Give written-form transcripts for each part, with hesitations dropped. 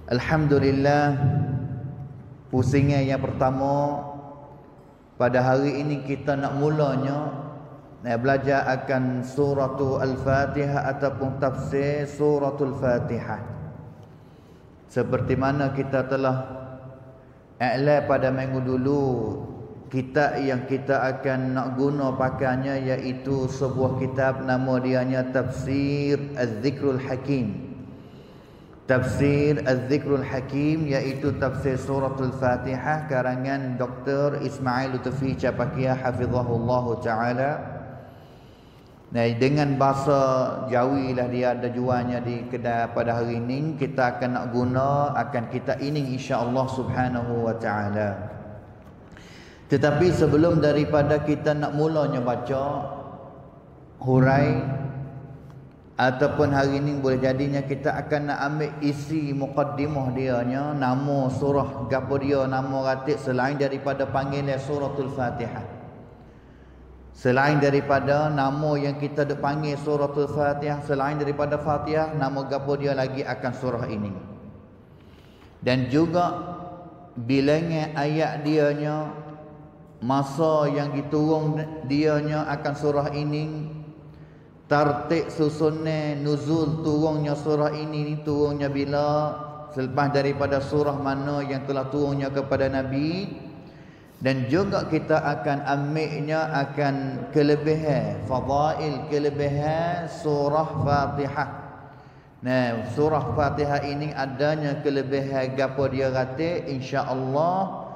Alhamdulillah, pusingan yang pertama pada hari ini kita nak mulanya belajar akan suratul Al-Fatihah ataupun tafsir suratul Fatihah. Seperti mana kita telah i'lan pada minggu dulu, kitab yang kita akan nak guna pakainya iaitu sebuah kitab nama dianya Tafsir Az-Zikrul Hakim. Tafsir Az-Zikrul Hakim iaitu tafsir suratul Fatihah karangan Dr. Ismail Lutfi Capakia hafizahullah taala. Nah, dengan bahasa Jawi lah dia ada jualnya di kedai pada hari ini. Kita akan nak guna akan kita ini insya-Allah subhanahu wa taala. Tetapi sebelum daripada kita nak mulanya baca hurai ataupun hari ini boleh jadinya kita akan nak ambil isi muqaddimah dianya, nama surah gapo dia, nama ratib selain daripada panggilan suratul Fatihah. Selain daripada nama yang kita duk panggil suratul Fatihah, selain daripada Fatihah, nama gapo dia lagi akan surah ini. Dan juga bilangan ayat dianya, masa yang diturun dianya akan surah ini, tartib susunnya nuzul turunnya surah ini turunnya bila, selepas daripada surah mana yang telah turunnya kepada Nabi. Dan juga kita akan ambilnya akan kelebihan fadail, kelebihan surah Fatihah. Nah, surah Fatihah ini adanya kelebihan gapo dia ratib, insya-Allah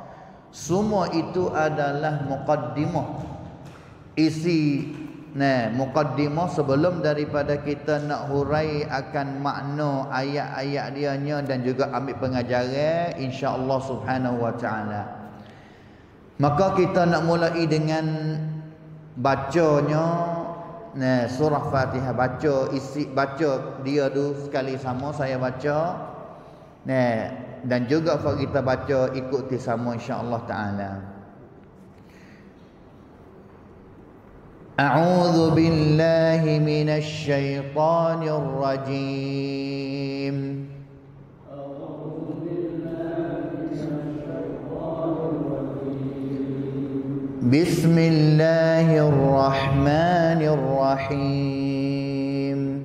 semua itu adalah muqaddimah, isi muqaddimah sebelum daripada kita nak hurai akan makna ayat-ayat dianya dan juga ambil pengajaran insya-Allah subhanahu wa taala. Maka kita nak mulai dengan bacanya surah Fatihah. Baca dia dulu sekali sama, saya baca. Dan juga kita baca ikuti sama insya-Allah taala. A'udzu billahi minasy syaithanir rajim. Bismillahirrahmanirrahim.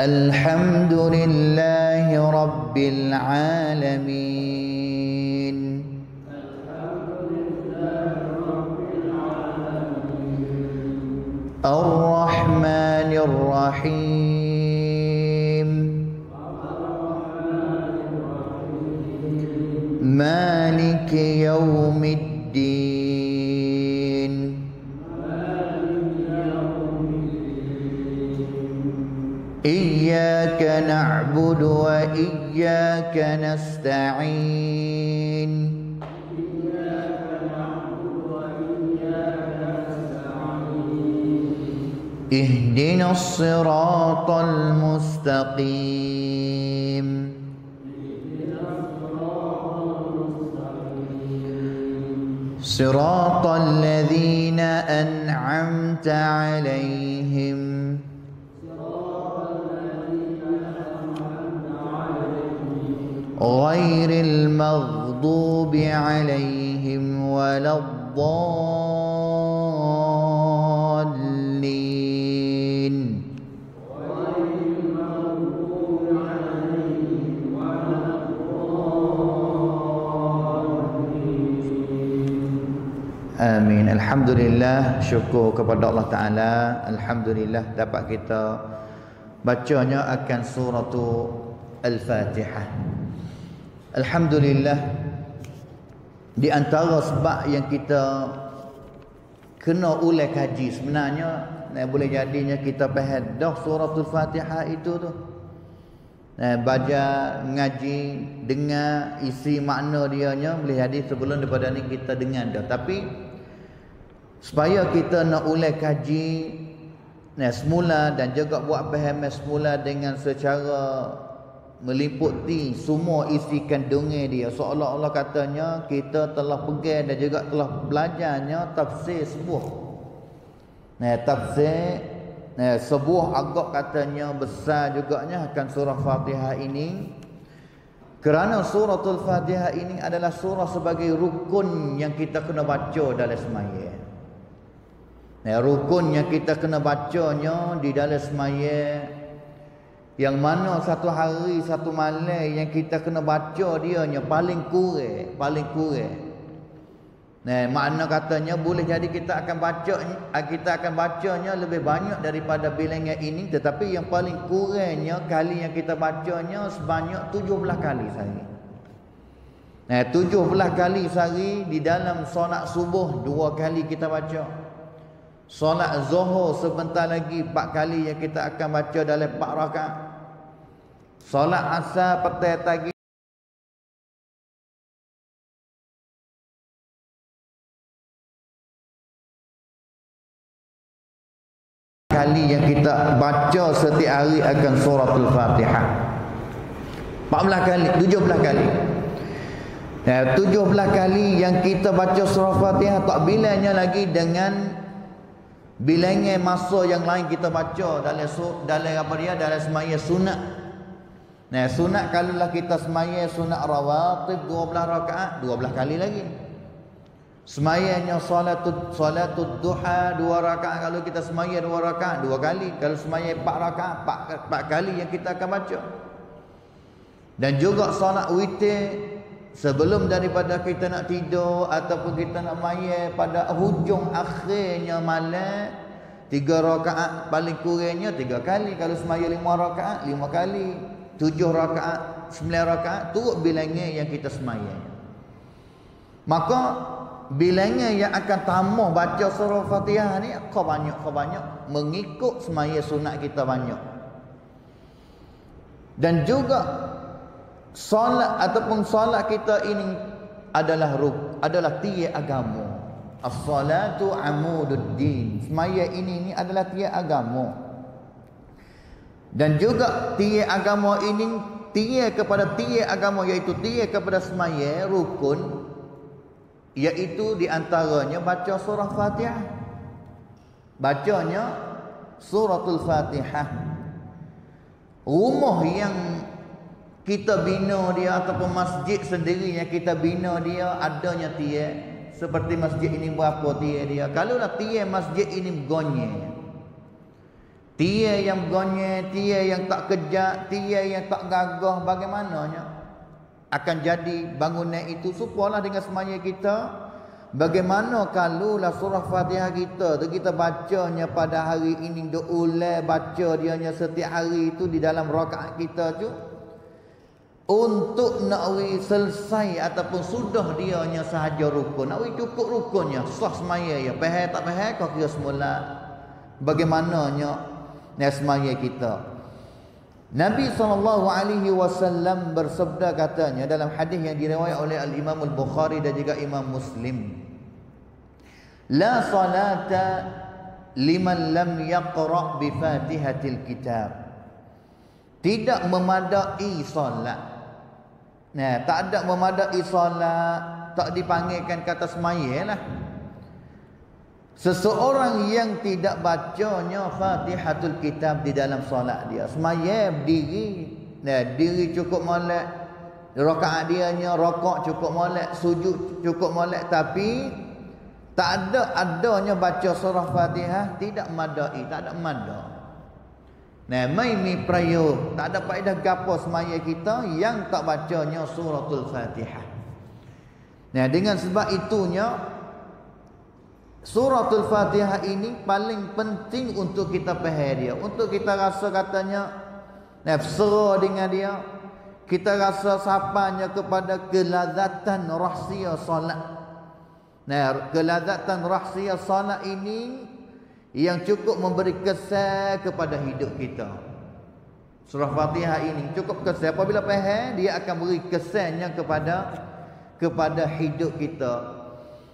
Alhamdulillahi rabbil alamin. Ar-Rahmanir Rahim. Maliki yaumiddin. Iyyaka na'budu wa iyyaka nasta'in. Ihdinas siratal mustaqim. Siratal ladzina an'amta 'alaihim ghairil maghdubi 'alaihim waladdallin. Amin. Alhamdulillah, syukur kepada Allah Ta'ala. Alhamdulillah dapat kita bacanya akan suratul Al-Fatihah. Alhamdulillah, di antara sebab yang kita kena ulang kaji sebenarnya, boleh jadinya kita faham dah suratul Fatihah itu tu. Baca, ngaji, dengar isi makna dianya, boleh jadi sebelum daripada ni kita dengar dah. Tapi supaya kita nak ulang kaji semula dan juga buat faham semula dengan secara meliputi semua isi kandungan dia, seolah-olah katanya kita telah pegang dan juga telah belajarnya tafsir sebuah. Tafsir sebuah agak katanya besar juganya akan surah Fatihah ini, kerana suratul Fatihah ini adalah surah sebagai rukun yang kita kena baca dalam semaya. Rukun yang kita kena bacanya di dalam semaya, yang mana satu hari satu malam yang kita kena baca dianya paling kurang. Makna katanya boleh jadi kita akan bacanya lebih banyak daripada bilangan ini, tetapi yang paling kurangnya kali yang kita bacanya sebanyak 17 kali sehari. 17 kali sehari. Di dalam solat subuh 2 kali kita baca, solat zuhur sebentar lagi 4 kali yang kita akan baca dalam 4 rakaat, solat asar petang pagi kali yang kita baca setiap hari akan suratul Fatihah. 14 kali, 17 kali. 17 kali yang kita baca surah Fatihah, tak bilangnya lagi dengan bilangan masa yang lain kita baca dalam semaya sunat. Sunat kalaulah kita semaya sunat rawatib 12 rakaat, 12 kali lagi. Semayanya salatud duha 2 rakaat, kalau kita semaya 2 rakaat 2 kali, kalau semaya 4 rakaat 4 kali yang kita akan baca. Dan juga solat witir sebelum daripada kita nak tidur ataupun kita nak maya pada hujung akhirnya malam, 3 rakaat paling kurangnya 3 kali, kalau semaya 5 rakaat 5 kali, 7 rakaat 9 rakaat turut bilangan yang kita semaya. Maka bilangan yang akan tambah baca surah Fatihah ni kau banyak mengikut semaya sunat kita banyak. Dan juga solat ataupun solat kita ini adalah tiang agama. As-salatu amududdin. Semaya ini adalah tiang agama. Dan juga tiang agama ini tiang kepada tiang agama, iaitu tiang kepada semaya rukun, iaitu di antaranya baca surah Fatihah. Bacanya suratul Fatihah. Rumah yang kita bina dia ataupun masjid sendiri yang kita bina dia adanya tiang. Seperti masjid ini berapa tiang dia? Kalaulah tiang masjid ini bergonyeh, tiang yang bergonyeh, tiang yang tak kejat, tiang yang tak gagah, bagaimananya akan jadi bangunan itu serupalah dengan semaya kita. Bagaimana kalaulah surah Fatihah kita bacanya pada hari ini, diulang baca dianya setiap hari itu di dalam rakaat kita tu, untuk nak selesai ataupun sudah dianya sahaja rukun, nak cukup rukunnya sah semaya ya, faham tak faham kau kira semula bagaimananya semaya kita. Nabi SAW bersabda katanya dalam hadis yang diriwayatkan oleh Al-Imam Al-Bukhari dan juga Imam Muslim, la salata liman lam yaqra' bi Fatihatil Kitab. Tidak memadai solat. Tak ada memadai solat, tak dipanggilkan kata semaya lah. Seseorang yang tidak bacanya Fatihatul Kitab di dalam solat dia, semaya berdiri, diri cukup molek, rakaat dianya rakaat cukup molek, sujud cukup molek, tapi tak adanya baca surah Fatihah, tidak madai, tak ada madah. Mai mi prayo, tak ada faedah gapo semaya kita yang tak bacanya suratul Fatihah. Dengan sebab itunya suratul Fatihah ini paling penting untuk kita faham dia, untuk kita rasa katanya nafsara dengan dia, kita rasa sapanya kepada kelazatan rahsia solat. Kelazatan rahsia solat ini yang cukup memberi kesan kepada hidup kita. Surah Fatihah ini cukup kesan, apabila faham dia akan beri kesannya kepada hidup kita.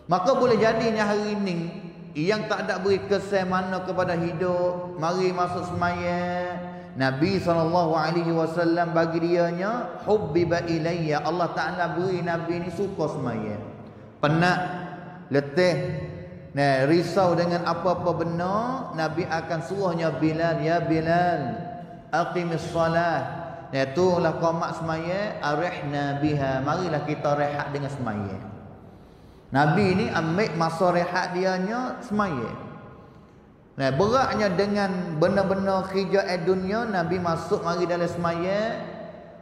Maka boleh jadinya hari ini yang tak ada beri kesan mana kepada hidup, mari masuk semaya, Nabi SAW bagi dianya hubbiba ilayya, Allah Ta'ala beri Nabi ini suka semaya. Penat, letih, Nah, risau dengan apa-apa benda, Nabi akan suruhnya Bilal, ya Bilal, aqimis salah. Nah, itulah qomat semaya, arihna biha, marilah kita rehat dengan semaya. Nabi ni ambil masa rehat dianya semaya. Nah, beratnya dengan benda-benda kerja dunia, Nabi masuk mari dalam semaya,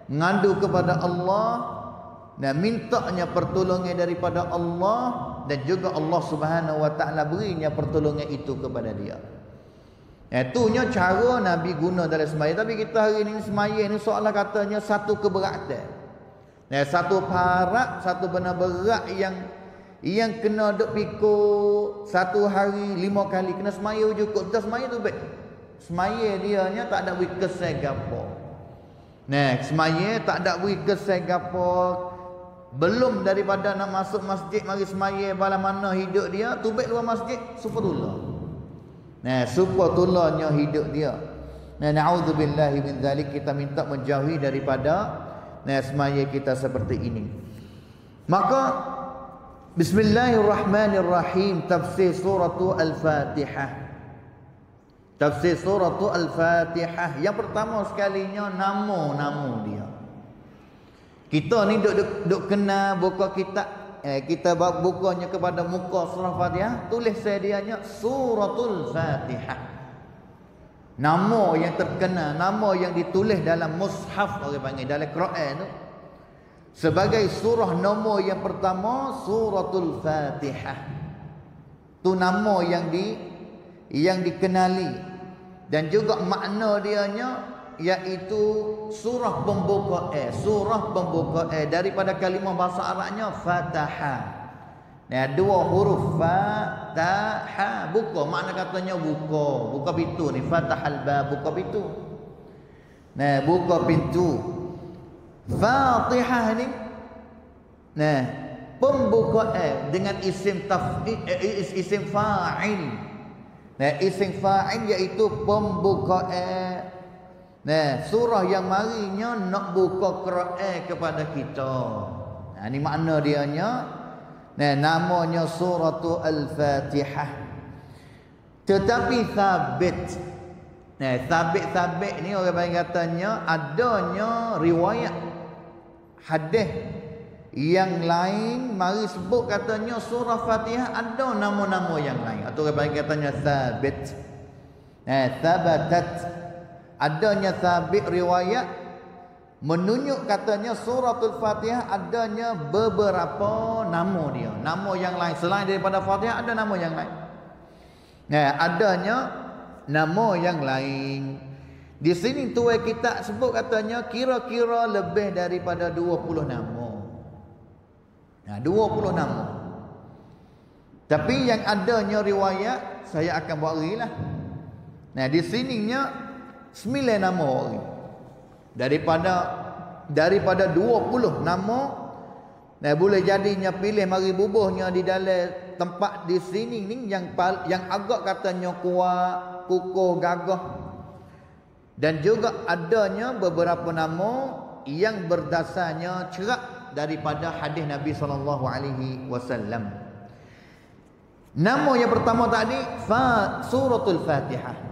ngadu kepada Allah dan mintanya pertolongan daripada Allah, dan juga Allah Subhanahu wa taala berinya pertolongan itu kepada dia. Itunya cara Nabi guna dalam sembahyang. Tapi kita hari ini sembahyang ni seolah katanya satu keberatan. Satu parak, satu benda berat yang kena duk pikul satu hari 5 kali kena sembahyang cukup. Dah sembahyang tu baik. Sembahyang dia nya tak ada beri kesan gapo. Sembahyang tak ada beri kesan gapo. Belum daripada nak masuk masjid mari semaya bala mana hidup dia, tubik luar masjid supatullah. Supatullahnya hidup dia. Na'udzubillahi min zalik, kita minta menjauhi daripada semaya kita seperti ini. Maka bismillahirrahmanirrahim, tafsir surah Al-Fatihah. Tafsir surah Al-Fatihah. Yang pertama sekalinya nama-nama dia. Kita ni duk kenal buka kitab, kita bukanya kepada muka surah Fatihah, tulis sedianya suratul Fatihah. Nama yang terkenal, nama yang ditulis dalam mushaf, orang panggil dalam Quran tu, sebagai surah nama yang pertama suratul Fatihah. Tu nama yang dikenali, dan juga makna dianya iaitu surah pembuka daripada kalimah bahasa Arabnya fataha. Dua huruf fataha, buka, makna katanya buka pintu ni, fatahal bab, buka pintu. Buka pintu. Fatihah ni pembuka dengan isim isim fa'il. Isim fa'il iaitu pembuka. Surah yang marinya nak buka Quran kepada kita. Ini makna dianya. Namanya suratul Al-Fatihah. Tetapi sabit. Sabit ni orang panggil katanya adanya riwayat hadis yang lain mari sebut katanya surah Fatihah ada nama-nama yang lain. Atau orang panggil katanya sabit. Sabatat. Adanya sabit riwayat menunjuk katanya suratul Fatihah adanya beberapa nama dia. Nama yang lain selain daripada Fatihah, ada nama yang lain. Adanya nama yang lain. Di sini tuai kita sebut katanya kira-kira lebih daripada 20 nama. 20 nama. Tapi yang adanya riwayat saya akan buat rilah. Di sininya 9 nama orang. Daripada 20 nama, boleh jadinya pilih mari bubuhnya di dalam tempat di sini ni yang agak katanya kuat, kukuh, gagah. Dan juga adanya beberapa nama yang berdasarnya cerak daripada hadis Nabi SAW. Nama yang pertama tadi suratul Fatihah.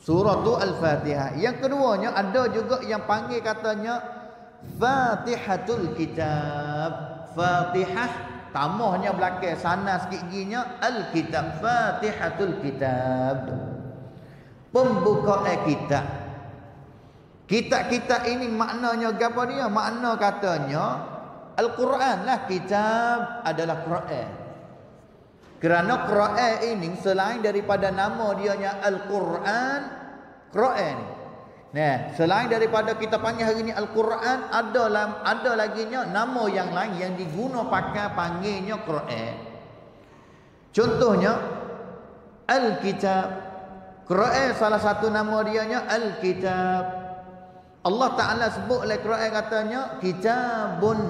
Suratul Al-Fatihah. Yang keduanya ada juga yang panggil katanya Fatihatul Kitab. Fatihah tamahnya belakang sana sikit giginya Al-Kitab. Fatihatul Kitab. Pembuka kitab. Kitab-kitab ini maknanya apa dia? Makna katanya Al-Quran lah. Kitab adalah Quran. Kerana Quran ini selain daripada nama dianya Al-Quran, Quran. Selain daripada kita panggil hari ini Al-Quran, ada laginya nama yang lain yang diguna pakai panggilnya Quran. Contohnya Al-Kitab. Quran salah satu nama dianya Al-Kitab. Allah Ta'ala sebut oleh Quran katanya kitabun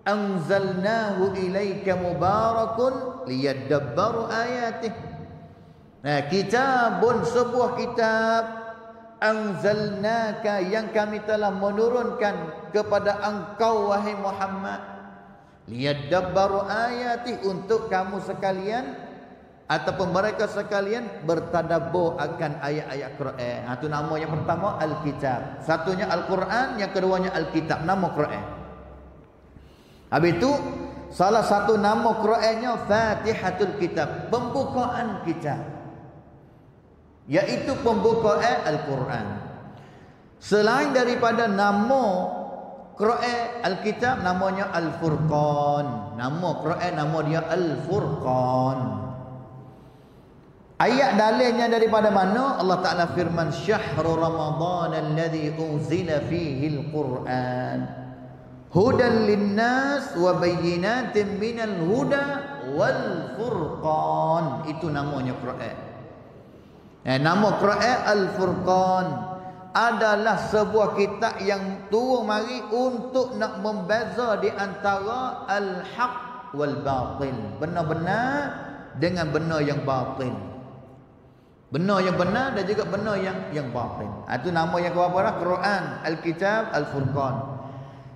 anzalnahu ilaika mubarakun liyadabbaru ayatih. Kitabun, sebuah kitab, anzalnaka, yang kami telah menurunkan kepada engkau wahai Muhammad, liyadabbaru ayati, untuk kamu sekalian ataupun mereka sekalian bertadabbur akan ayat-ayat Quran. Itu nama yang pertama Alkitab. Satunya Al-Quran, yang keduanya Alkitab, nama Quran. Habis itu salah satu nama Qurannya Fatihatul Kitab, pembukaan kitab, iaitu pembukaan Al-Quran. Selain daripada nama Quran Alkitab, namanya Al-Furqan. Nama Quran, nama dia Al-Furqan. Ayat dalilnya daripada mana? Allah Ta'ala firman, Syahrul Ramadan alladhi unzila fihi al-Quran hudan linnas wa bayyinatin minal huda wal furqan. Itu namanya Quran. Nama Quran Al-Furqan adalah sebuah kitab yang turun mari untuk nak membeza di antara al-haq wal batil, benar-benar dengan benar yang batil. Benar yang benar dan juga benar yang batil. Itu nama yang keberapa? Quran, Alkitab, Al-Furqan.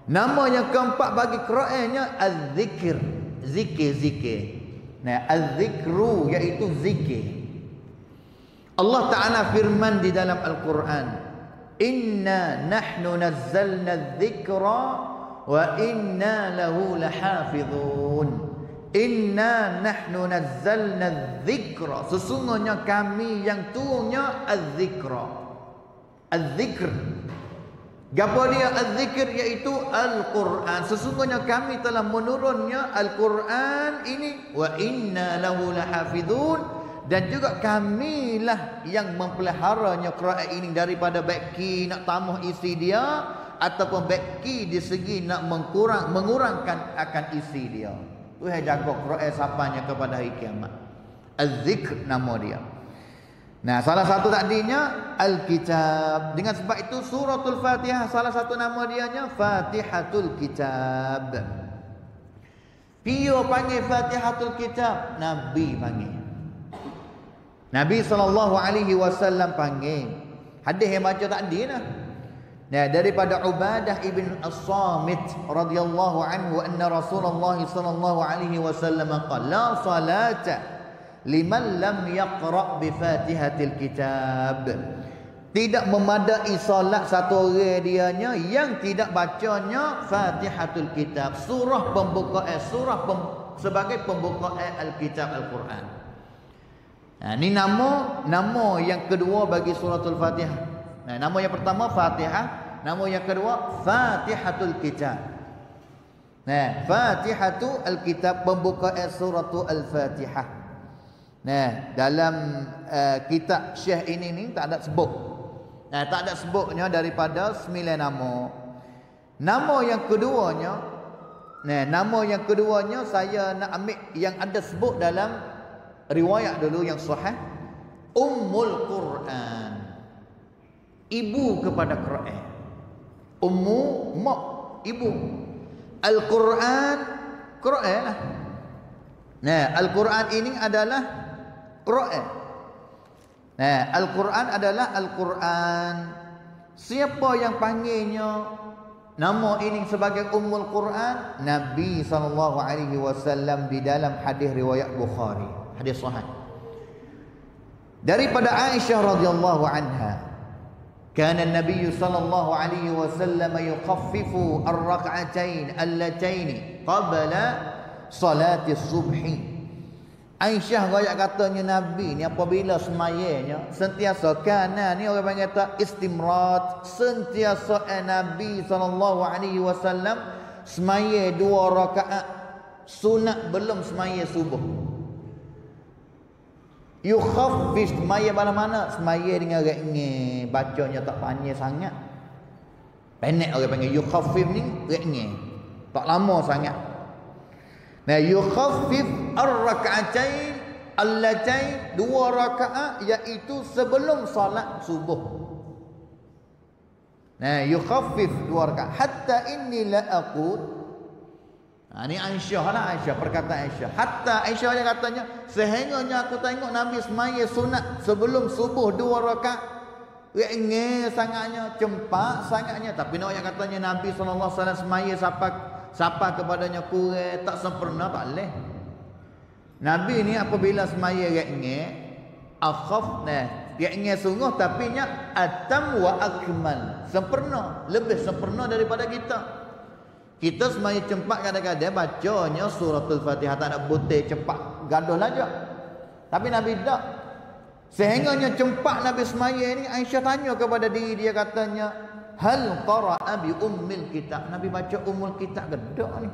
Nama yang keempat bagi Qurannya Az-Zikr, zikir. Nah, Az-Zikru iaitu zikir. Allah Ta'ala firman di dalam Al-Quran, Inna nahnu nazzalna dzikra wa inna lahu lahafidhun. Inna nahnu nazzalna dzikra, sesungguhnya kami yang turunnya az-zikra. Az-zikr, gapo dia az-zikr? Iaitu Al-Quran. Sesungguhnya kami telah menurunnya Al-Quran ini, wa inna lahu lahafidhun, dan juga kamilah yang mempeliharanya Quran ini daripada baki nak tambah isi dia ataupun baki di segi nak mengurangkan akan isi dia. Tuhan jaga Quran sapanya kepada hari kiamat. Az-Zikr nama dia. Nah, salah satu tadinya Al-Kitab. Dengan sebab itu suratul Fatihah salah satu nama dianya Fatihatul Kitab. Pio panggil Fatihatul Kitab, Nabi panggil. Nabi SAW panggil. Hadis yang baca tadi lah. Nah, daripada Ubadah ibn As-Samit radhiyallahu anhu anna Rasulullah sallallahu alaihi wasallam qala la salata liman lam yaqra bi Fatihatil Kitab. Tidak memadai salat satu orang dianya yang tidak bacanya Fatihatul Kitab, surah pembukaan, sebagai pembukaan Al-Kitab Al-Quran. Nah, ini nama yang kedua bagi suratul Fatihah. Nah, nama yang pertama Fatihah, nama yang kedua Fatihatul Kitab. Nah, Fatihatul Kitab, pembukaan suratul Al-Fatihah. Nah, dalam kitab Syekh ini tak ada sebut. Nah, tak ada sebutnya daripada 9 nama. Nama yang keduanya, saya nak ambil yang ada sebut dalam riwayat dulu yang sahih. Ummul Quran, ibu kepada Quran. Ummu, mak, ibu. Al-Quran, Quran lah. Nah, Al-Quran ini adalah Quran. Nah, Al-Quran adalah Al-Quran. Siapa yang panggilnya nama ini sebagai Ummul Quran? Nabi SAW di dalam hadis riwayat Bukhari, hadis sahih. Daripada Aisyah radhiyallahu anha, kana an-nabiy sallallahu alaihi wasallam yukhaffifu ar-rak'atain allataini qabla salati subhi. Aisyah royak katanya Nabi ni apabila semayanya sentiasa, kana ni orang panggil tak istimrat, sentiasa Nabi sallallahu alaihi wasallam semaya 2 rakaat sunat belum semaya subuh. Yukhaffif, semaya mana-mana, semaya dengan reknya, bacanya tak panjang sangat. Pendek orang panggil yukhaffif ni reknya, tak lama sangat. Nah, yukhaffif ar-rak'atain allatain, 2 rakaat iaitu sebelum salat subuh. Nah, yukhaffif 2 rakaat. Hatta inni la aqul, ini Aisyah lah, Aisyah, perkataan Aisyah. Hatta Aisyah yang katanya, sehingganya aku tengok Nabi semaya sunat sebelum subuh 2 rakaat, sangatnya, cempak sangatnya. Tapi nak yang katanya Nabi SAW semaya sampai siapa kepadanya kurang, tak sempurna, tak boleh. Nabi ni apabila semaya rek-ngek, akhaf rek-ngek sungguh tapi nya atam wa akmal, sempurna, lebih sempurna daripada kita. Kita semaya cepat kadang-kadang bacanya suratul Fatihah tak nak butir cepat gaduh aja. Tapi Nabi tak. Sehingganya cepat Nabi semaya ni, Aisyah tanya kepada diri dia, katanya, hal qara'a bi ummil kitab. Nabi baca ummul kitab ke tak ni?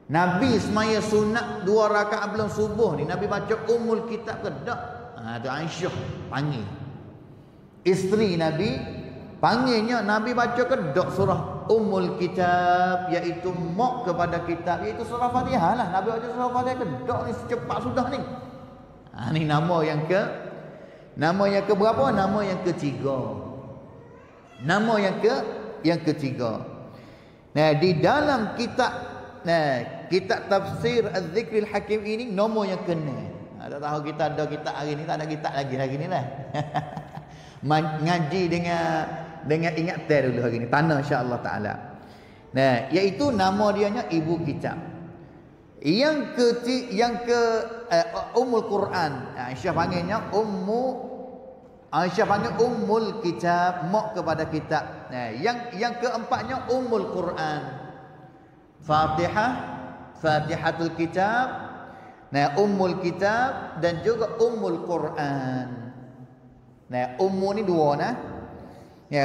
Nabi semaya sunat 2 rakaat belum subuh ni, Nabi baca ummul kitab ke tak? Tu Aisyah panggil. Isteri Nabi panggilnya, Nabi baca ke tak surah ummul kitab, iaitu mak kepada kitab, iaitu surah Fatihah lah. Nabi baca surah Fatihah ke tak ni secepat sudah ni? Ni nama yang ke berapa? Nama yang ketiga. Nama yang ketiga. Nah, di dalam kitab tafsir Az-Zikril Hakim ini nama yang kena. Tak tahu kita ada kitab hari ni, tak ada kitab lagi ni lah. Ngaji dengan ingatan dulu hari ni. Tanah insya-Allah taala. Nah, iaitu nama dianya ibu kitab. Yang ke Ummul Quran. Aisyah panggilnya Aisyah panggil Ummul Kitab, mak kepada kitab. Yang keempatnya Ummul Quran. Fatihatul Kitab, Ummul Kitab dan juga Ummul Quran. Ummu ni dua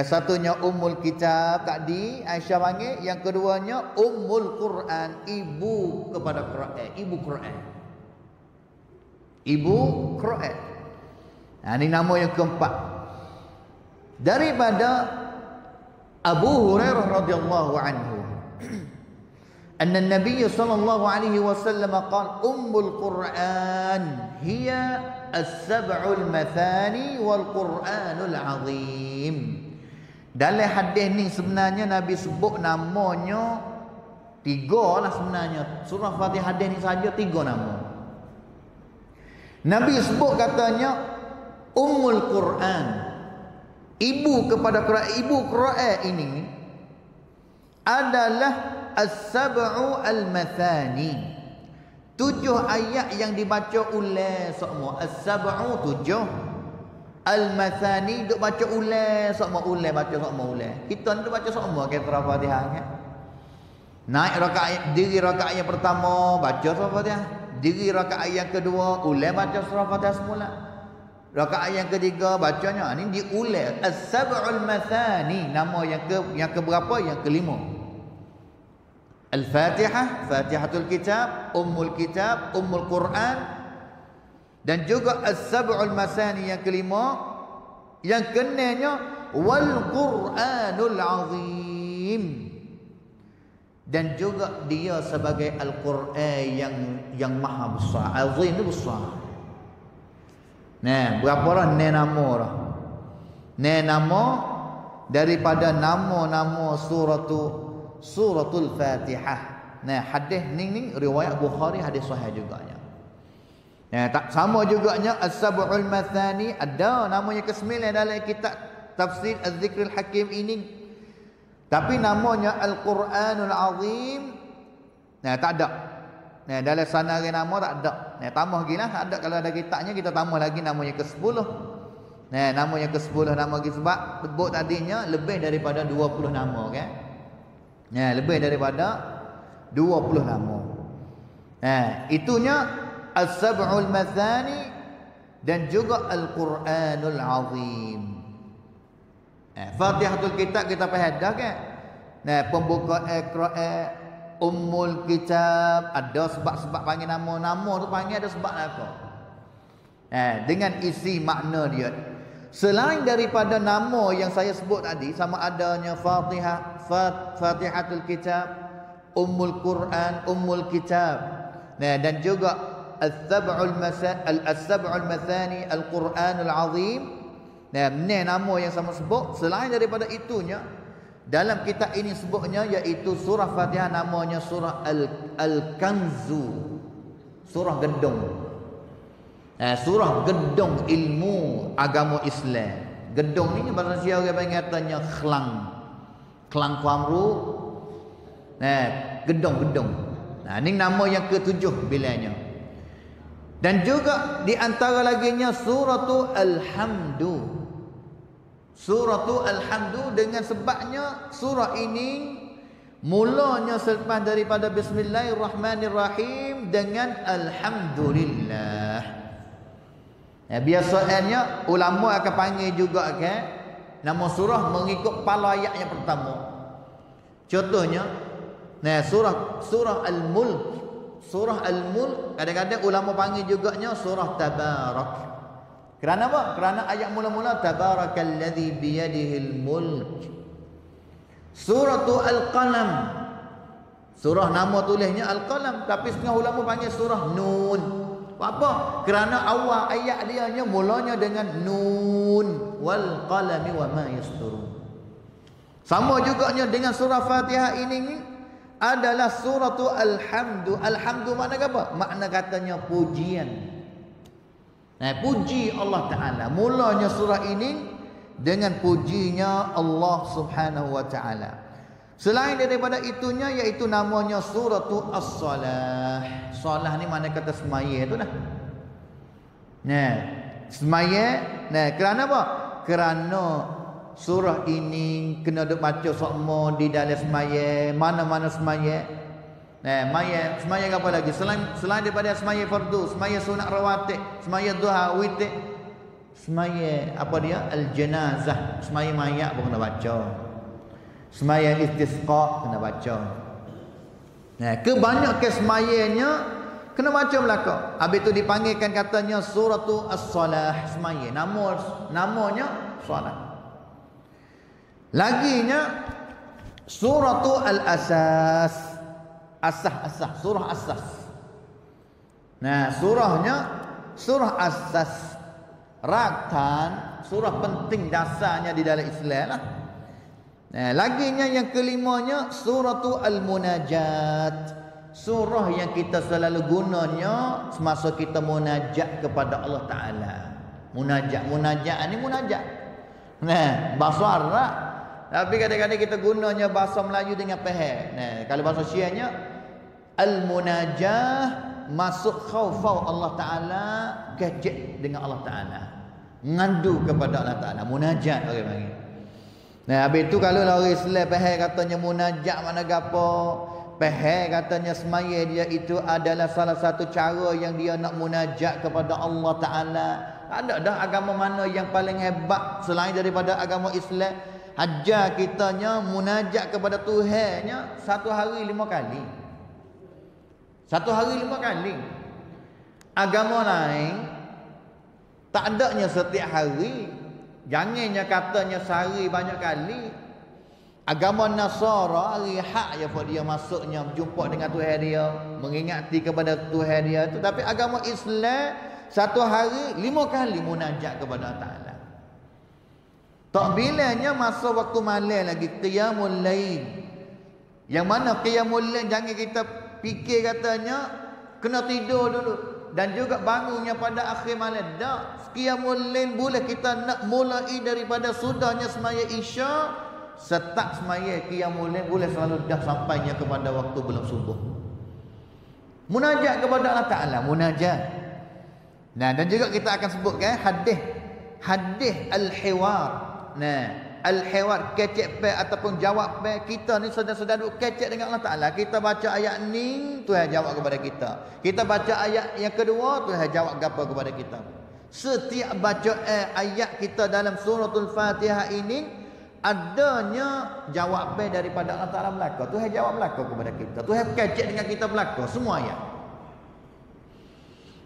satunya Ummul Kitab tadi Aisyah panggil, yang keduanya Ummul Quran, ibu kepada Quran, ibu Quran. Ibu Quran. Ini nama yang keempat. Daripada Abu Hurairah radhiyallahu anhu. أن النبي صلى الله عليه وسلم قال أم القرآن هي السبع المثاني والقرآن العظيم. Dalam hadis ni sebenarnya Nabi sebut namanya 3 lah sebenarnya. Surah Fatihah hadis ni saja 3 nama. Nabi sebut katanya Ummul Quran, ibu kepada Quran. Ibu Quran ini adalah As-sab'u al-mathani, 7 ayat yang dibaca ulang semua. As-sab'u 7, al-mathani duk baca ulang semua, baca semua ulang. Kita ni duk baca semua ke surah Fatihah kan. Naik rakaat, diri rakaat yang pertama baca surah Fatihah, diri rakaat yang kedua ulang baca surah Fatihah semula. Rakaat yang ketiga bacanya ni diulang. As-sab'ul mathani, nama yang ke berapa? Yang kelima. Al-Fatihah, Fatihatul Kitab, Ummul Kitab, Ummul Quran, dan juga As-Sab'ul Masani yang kelima. Yang kenanya Wal Quranul Azim, dan juga dia sebagai Al-Quran yang maha besar. Azim itu besar. Berapa orang nama dah? Nama daripada nama-nama suratul Fatihah. Hadis ni riwayat Bukhari, hadis sahih juganya. Tak sama juganya As-Sab'ul Mathani, ada namanya ke-9 dalam kitab tafsir Az-Zikril Hakim ini. Tapi namanya Al-Quranul Azim tak ada. Dalam sanaran nama tak ada. Tambah lagi lah, ada kalau ada kitabnya kita tambah lagi namanya ke-10. Namanya ke-10 nama lagi sebab sebut tadinya lebih daripada 20 nama kan. Lebih daripada 20 nama. Itunya As-Sab'ul Mathani dan juga Al-Quranul Azim. Fatihatul Kitab kita faham dah kan. Pembuka Iqra', Ummul Kitab, ada sebab-sebab panggil nama-nama tu, panggil ada sebab apa. Dengan isi makna dia. Selain daripada nama yang saya sebut tadi, sama adanya Fatihatul Kitab, Ummul Quran, Ummul Kitab, dan juga As-Sab'ul Mathani, Al-Quranul Azim. Nama yang sama sebut. Selain daripada itunya, dalam kitab ini sebutnya iaitu surah Fatihah namanya surah Al-Kanzu, surah gedung. Surah gedung ilmu agama Islam. Gedung ni bahasa Sia orang panggil katanya kelang kuamru. Gedung-gedung. Ini nama yang ke-7 bilanya. Dan juga di antara laginya suratul Alhamdu. Suratul Alhamdu dengan sebabnya surah ini mulanya selepas daripada Bismillahirrahmanirrahim dengan Alhamdulillah. Biasanya ulama akan panggil juga nama surah mengikut kepala ayat yang pertama. Contohnya surah Al-Mulk. Surah Al-Mulk kadang-kadang ulama panggil juga surah Tabarak. Kerana apa? Kerana ayat mula-mula Tabarakalladzi biyadihil mulk. Surah Al-Qalam. Surah nama tulisnya Al-Qalam, tapi setengah ulama panggil surah Nun. Apa? Kerana awal ayat dia mulanya dengan Nun wal qalami wama yasturun. Sama juga dengan surah Fatihah ini adalah suratul Alhamdu. Alhamdu makna apa? Makna katanya pujian. Puji Allah Ta'ala. Mulanya surah ini dengan pujinya Allah Subhanahu Wa Ta'ala. Selain daripada itunya, iaitu namanya suratul As-Salah. Salah ni mana kata semaya tu dah. Semaya. Kerana apa? Kerana surah ini kena duk baca semua di dalam semaya. Mana-mana semaya. Semaya apa lagi? Selain daripada semaya fardu, semaya sunat rawatib, semaya duha, witir, semaya apa dia? Al-janazah, semaya mayat pun kena baca. Semaya istisqa kena baca. Kebanyakan semayanya kena baca belaka. Habis tu dipanggilkan katanya suratul As-Salah, semaya. Namanya salat. Laginya suratul Al-Asas. Asas, surah Asas. Surahnya surah Asas. Rakan, surah penting dasarnya di dalam Islam lah. Laginya yang kelimanya suratul Al-Munajat. Surah yang kita selalu gunanya semasa kita munajat kepada Allah Ta'ala. Munajat ni munajat. Bahasa Arab. Tapi kadang-kadang kita gunanya bahasa Melayu dengan faham. Kalau bahasa Syiahnya Al-Munajah, masuk khaufau Allah Ta'ala, kecek dengan Allah Ta'ala, ngadu kepada Allah Ta'ala. Munajat orang panggil. Habis tu kalau orang Islam faham katanya munajat mana gapo, faham katanya semaya dia itu adalah salah satu cara yang dia nak munajat kepada Allah Ta'ala. Ada dah agama mana yang paling hebat selain daripada agama Islam? Ajar kitanya munajat kepada Tuhannya satu hari 5 kali. Satu hari 5 kali. Agama lain tak adanya setiap hari. Jangannya katanya sehari banyak kali. Agama Nasara hari hak je buat dia masuknya berjumpa dengan Tuhan dia, mengingati kepada Tuhan dia tu. Tapi agama Islam satu hari 5 kali munajat kepada Allah Ta'ala. Tak bilanya masa waktu malam lagi qiyamul lail. Yang mana qiyamul lail jangan kita fikir katanya kena tidur dulu dan juga bangunnya pada akhir malam. Tak, qiyamul lail boleh kita nak mulai daripada sudahnya semaya Isya, start semaya qiyamul lail boleh selalu dah sampainya kepada waktu belum subuh. Munajat kepada Allah Ta'ala, munajat. Dan juga kita akan sebutkan hadis al-hiwar. Al-hiwar, kecek pe ataupun jawab pe. Kita ni sedang duk kecek dengan Allah Ta'ala. Kita baca ayat ni, Tuhan jawab kepada kita. Kita baca ayat yang kedua, Tuhan jawab apa kepada kita. Setiap baca ayat kita dalam suratul Fatihah ini adanya jawab pe daripada Allah Ta'ala belaka. Tuhan jawab belaka kepada kita. Tuhan kecek dengan kita belaka semua ayat.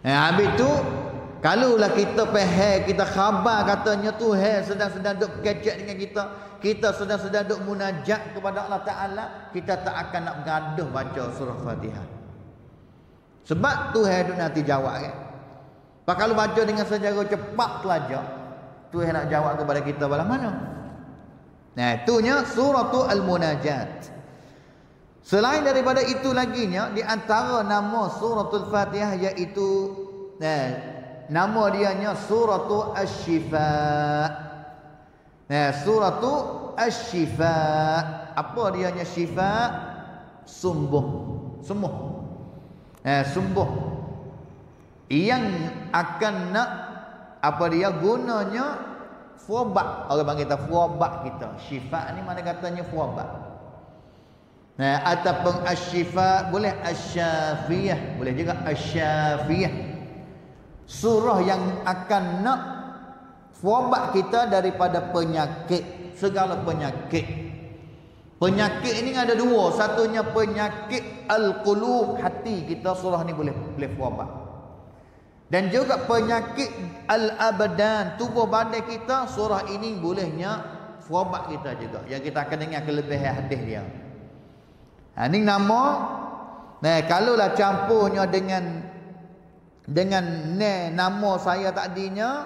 Habis tu kalaulah kita faham, kita khabar katanya Tuhan sedang duk kecek dengan kita, kita sedang duk munajat kepada Allah Ta'ala, kita tak akan nak bergaduh baca surah Fatihah. Sebab Tuhan duk nanti jawab kan. Pak kalau baca dengan secara cepat pelajar, Tuhan nak jawab kepada kita bala mana. Itunya suratul Al-Munajat. Selain daripada itu laginya, di antara nama suratul Fatihah iaitu nama dianya suratul Asy-Syifa. Suratul Asy-Syifa. Apa dianya syifa? sumbuh. Sumbuh yang akan nak apa dia gunanya fuabat. Orang panggil kita fuabat kita. Syifa ni mana katanya fuabat. Ataupun asyifa, boleh asyafiyah, boleh juga asyafiyah. Surah yang akan nak fuabat kita daripada penyakit, segala penyakit. Penyakit ini ada dua. Satunya penyakit al-qulub, hati kita, surah ni boleh fuabat. Dan juga penyakit al-abadan, tubuh badan kita, surah ini bolehnya fuabat kita juga. Yang kita akan dengar kelebihan hadis dia. Ini nama. Kalaulah campurnya dengan nama saya tadinya,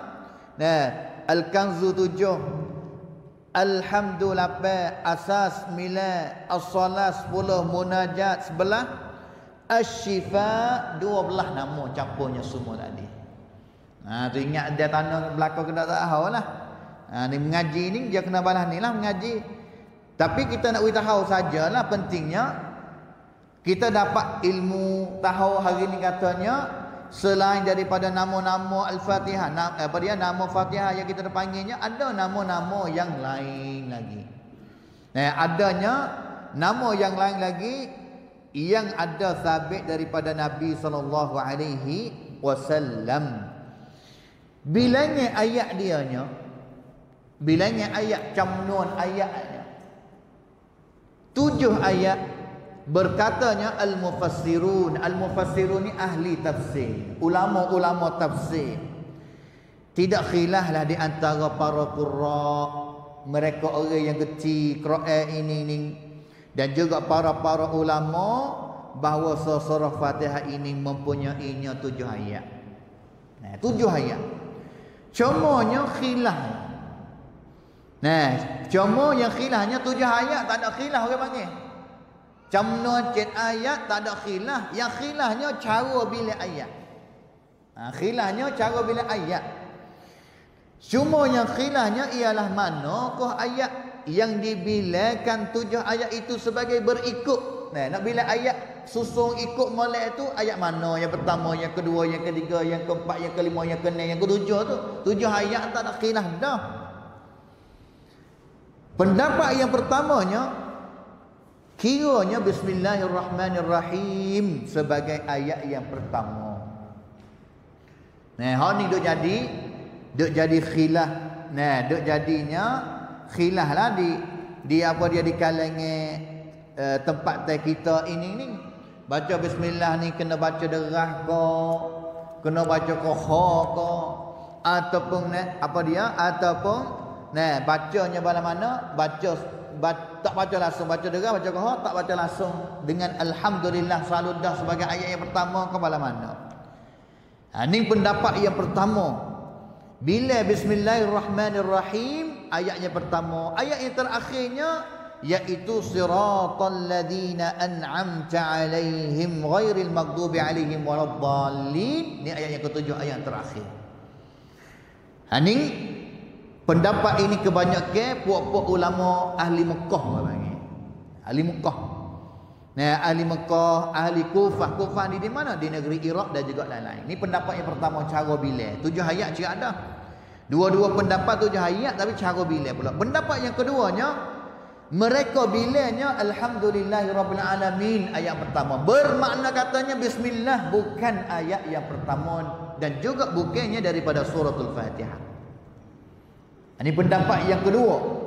Al-Kanzu 7, Alhamdulillah, Asas 9, As-Salat 10, Munajat 11, Asy-Syifa 12 nama campurnya semua tadi. Tu ingat dia tanda belakang kena tak tahu lah. Ni mengaji ni dia kena balas ni lah mengaji. Tapi kita nak tahu sajalah, pentingnya kita dapat ilmu, tahu hari ni katanya selain daripada nama-nama Al-Fatihah, nama Fatihah yang kita panggilnya, ada nama-nama yang lain lagi. Adanya nama yang lain lagi yang ada sabit daripada Nabi sallallahu alaihi wasallam. Bilangnya ayat dianya, bilangnya ayat, jumlah ayatnya 7 ayat. Berkatanya al-mufassirun. Al-mufassirun ni ahli tafsir, ulama-ulama tafsir. Tidak khilaf lah di antara para qurra, mereka orang yang kecil Quran ini dan juga para ulama, bahawa surah Fatihah ini mempunyainya 7 ayat. 7 ayat. Cumanya khilaf. Cuma yang khilafnya 7 ayat, tak ada khilaf orang panggil. Jumlah ayat tak ada khilaf. Yang khilafnya cara bila ayat. Khilafnya cara bila ayat. Cuma yang khilafnya ialah manakah ayat yang dibilangkan 7 ayat itu sebagai berikut. Nak bila ayat susung ikut molek tu, ayat mana yang pertama, yang kedua, yang ketiga, yang keempat, yang kelima, yang keenam, yang ketujuh tu. 7 ayat tak ada khilaf dah. Pendapat yang pertamanya, kiranya Bismillahirrahmanirrahim sebagai ayat yang pertama. Hal ni duk jadi khilaf. Duk jadinya khilaf lah di apa dia di kalangan tempat kita ini. Baca bismillah ni kena baca derah ke, kena baca koha ke, ataupun bacanya bala mana? Tak baca langsung, baca derah, baca koha, tak baca langsung dengan alhamdulillah selalu dah sebagai ayat yang pertama ke bala mana. Ini pendapat yang pertama. Bila bismillahirrahmanirrahim ayatnya pertama, ayat yang terakhirnya iaitu siratal ladzina an'amta alaihim ghairil maghdubi alaihim waladdallin. Ini ayat yang ketujuh, ayat yang terakhir. Ini pendapat ini kebanyakan puak-puak ulama ahli Mekah panggil. Ahli Mekah. Ahli Mekah, ahli Kufah. Kufah ni di mana? Di negeri Iraq dan juga lain-lain. Ini pendapat yang pertama, cara bila. 7 ayat juga ada. Dua-dua pendapat 7 ayat tapi cara bila pula. Pendapat yang keduanya, mereka bilanya alhamdulillahirabbil alamin ayat pertama. Bermakna katanya bismillah bukan ayat yang pertama dan juga bukannya daripada suratul Fatihah. Ini pendapat yang kedua.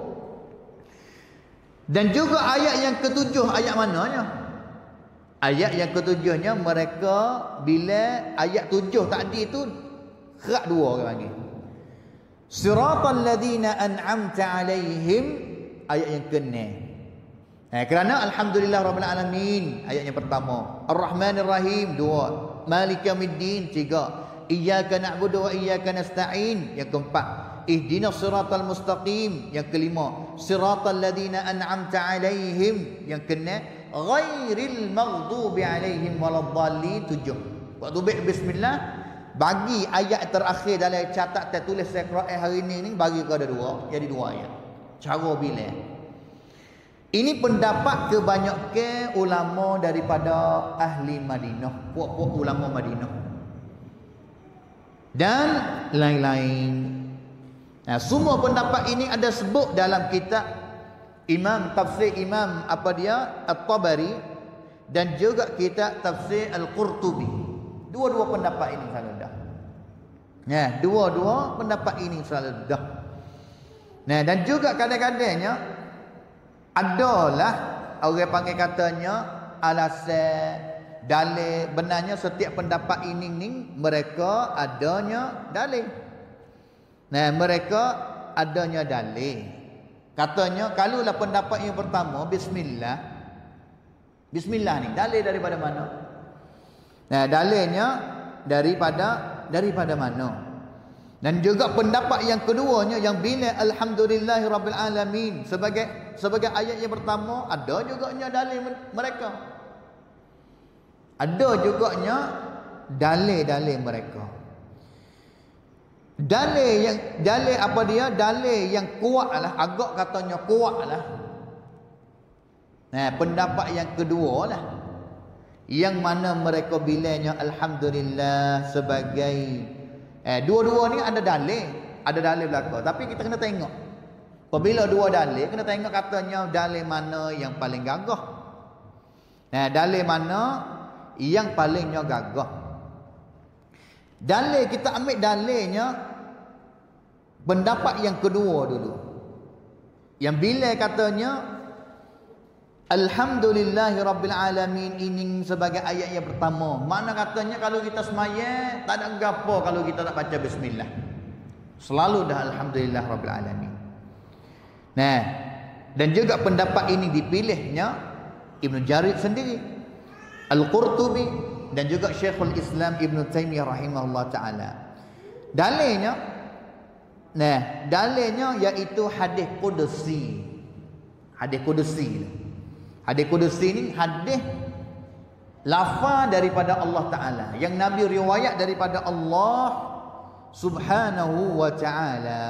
Dan juga ayat yang ketujuh, ayat mananya? Ayat yang ketujuhnya mereka bila ayat 7 tadi itu kerak 2 orang panggil. Siratal ladzina an'amta alaihim ayat yang ke-6. Kerana alhamdulillah rabbil alamin ayat yang pertama. Ar-Rahmanir Rahim 2. Maliki yaumiddin 3. Iyyaka na'budu wa iyyaka nasta'in yang keempat. Ihdinas siratal mustaqim yang kelima. Siratal ladzina an'amta alaihim yang keenam. Ghairil maghdubi alaihim waladdallin 7. Waktu bismillah bagi ayat terakhir dalam catatan tulis saya Quran hari ini bagi kepada 2, jadi 2 ayat. Cara bila. Ini pendapat kebanyakan ulama daripada ahli Madinah, puak-puak ulama Madinah dan lain-lain. Nah, semua pendapat ini ada sebut dalam kitab tafsir Imam At-Tabari dan juga kitab tafsir Al-Qurtubi. Dua-dua pendapat ini selalu dah. Nah, dua-dua pendapat ini selalu dah. Nah, dan juga kadang-kadangnya adalah orang panggil katanya alasan dalil. Benarnya setiap pendapat ini mereka adanya dalil. Nah, mereka adanya dalil. Katanya kalaulah pendapat yang pertama bismillah ni dalil daripada mana? Nah, dalilnya daripada mana? Dan juga pendapat yang keduanya yang bila alhamdulillahirabbil alamin sebagai ayat yang pertama, ada juganya dalil mereka. Ada juganya dalil mereka. Dalil apa dia? Dalil yang kuatlah, agak katanya kuatlah. Nah, pendapat yang kedua lah, yang mana mereka bilanya alhamdulillah sebagai dua-dua ni ada dalil belaka, tapi kita kena tengok. Apabila dua dalil, kena tengok katanya dalil mana yang paling gagah. Nah, dalil mana yang palingnya gagah. Dalil, kita ambil dalilnya pendapat yang kedua dulu. Yang bila katanya alhamdulillahirabbil alamin ini sebagai ayat yang pertama. Mana katanya kalau kita semaya tak ada gapo kalau kita tak baca bismillah. Selalu dah alhamdulillahirabbil alamin. Nah, dan juga pendapat ini dipilihnya Ibn Jarir sendiri, Al-Qurtubi dan juga Syekhul Islam Ibn Taimiyah rahimahullah taala. Dalilnya iaitu hadis qudsi. Hadis qudsi ni hadis lafaz daripada Allah taala yang Nabi riwayat daripada Allah Subhanahu wa taala.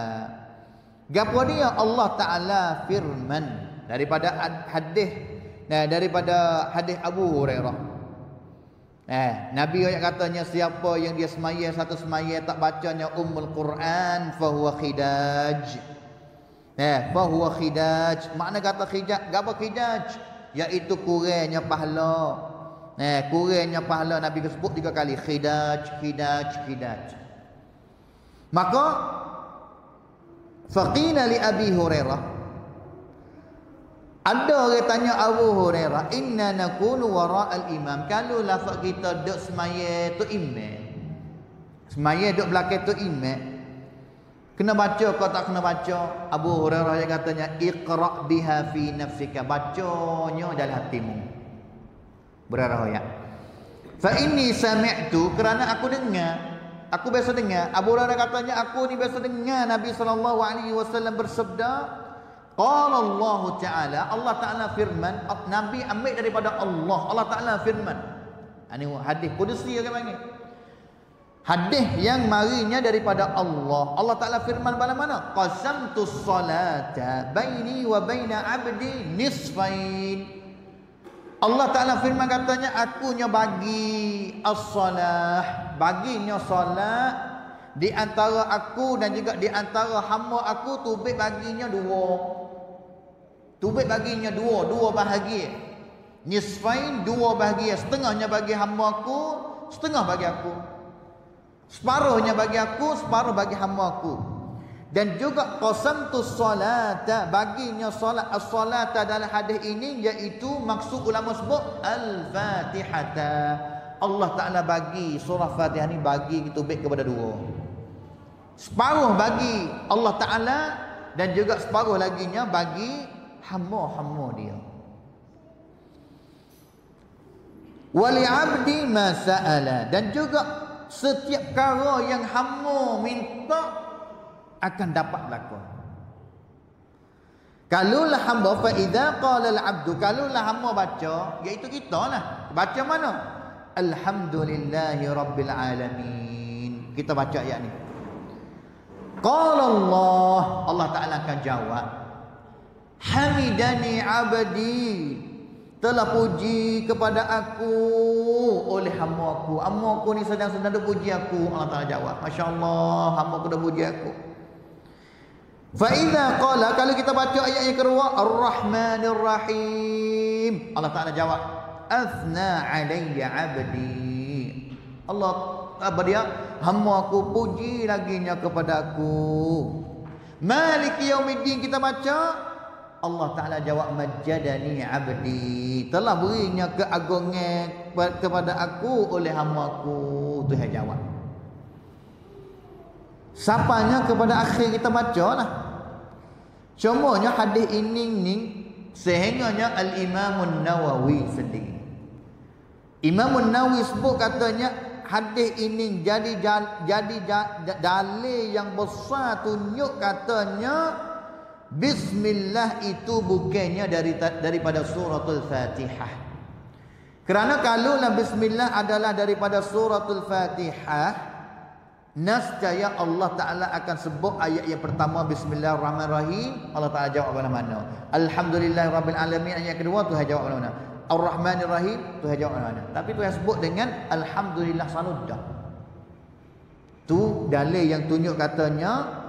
Gapo dia? Allah taala firman daripada hadis Abu Hurairah. Nabi ayat katanya siapa yang dia semaya satu semaya tak bacanya Ummul Quran fahuwa khidaj. Fahuwa khidaj. Makna kata khidaj, gapo khidaj? Iaitu kurangnya pahala. Kurangnya pahala Nabi sebut 3 kali khidaj. Maka faqila li Abi Hurairah, ada orang tanya Abu Hurairah, inna nakunu wara'al imam. Kalau lafaz kita duk semaya tu imam, semaya duk belakang tu imam, kena baca kau tak kena baca? Abu Hurairah yang katanya iqra' biha fi nafsika, bacanya dalam hatimu. Berarah. Fa inni sami'tu, kerana aku dengar, aku biasa dengar. Abu Hurairah katanya aku ni biasa dengar Nabi SAW bersabda, qala Allah Ta'ala, Allah Ta'ala firman. Nabi ambil daripada Allah Ta'ala firman. Ini hadis qudsi orang panggil. Hadis yang marinya daripada Allah. Allah Ta'ala firman pada mana? Qasamtu salata baini wa baina abdi nisfain. Allah Ta'ala firman katanya akunya bagi as-salah, baginya salat di antara aku dan juga di antara hamba aku, tubik baginya dua. Tubik baginya dua bahagia. Nisfain, 2 bahagia, setengahnya bagi hamba aku, setengah bagi aku. Separuhnya bagi aku, separuh bagi hamba aku. Dan juga qasamtu salata, baginya salat, as-salata dalam hadis ini iaitu maksud ulama sebut al-Fatihata. Allah Ta'ala bagi surah Fatihah ni bagi tubik kepada 2. Separuh bagi Allah Ta'ala dan juga separuh laginya bagi hamba-hamba dia. Wali abdi ma sa'ala, dan juga setiap perkara yang hamba minta akan dapat berlaku. Kalulah hamba fa idza qala al-'abdu, kalulah hamba baca, iaitu kita lah. Baca mana? Alhamdulillahi rabbil alamin. Kita baca ayat ni. Qala Allah Ta'ala akan jawab. Hamidani abdi, telah puji kepada aku oleh hamba aku. Hamba aku ni sedang-sedang dah puji aku. Allah Ta'ala jawab, Masya Allah, hamba aku dah puji aku. Fa'idha qala, kalau kita baca ayat yang kedua, Ar-Rahmanir Rahim, Allah Ta'ala jawab, Athna alayya abdi, Allah apa dia? Hamba aku puji laginya kepada aku. Maliki Yaumiddin kita baca, Allah Ta'ala jawab, Majjadani abdi, telah berinya keagungan kepada aku oleh hamba aku. Tuhan jawab. Sampainya kepada akhir kita baca lah. Cumanya hadis ini ni sehingganya Al-Imam Nawawi sendiri. Imam Nawawi sebut katanya hadis ini jadi dalil yang besar tunjuk katanya Bismillah itu bukannya daripada suratul Fatihah. Kerana kalaulah Bismillah adalah daripada suratul Fatihah, nescaya Allah Ta'ala akan sebut ayat yang pertama Bismillahirrahmanirrahim, Allah Ta'ala jawab mana-mana. Alhamdulillahirrabbilalamin ayat kedua Tuhan jawab mana-mana. Ar-Rahmanir Rahim Tuhan jawab mana-mana. Tapi Tuhan sebut dengan Alhamdulillah sanudah. Tu dalil yang tunjuk katanya,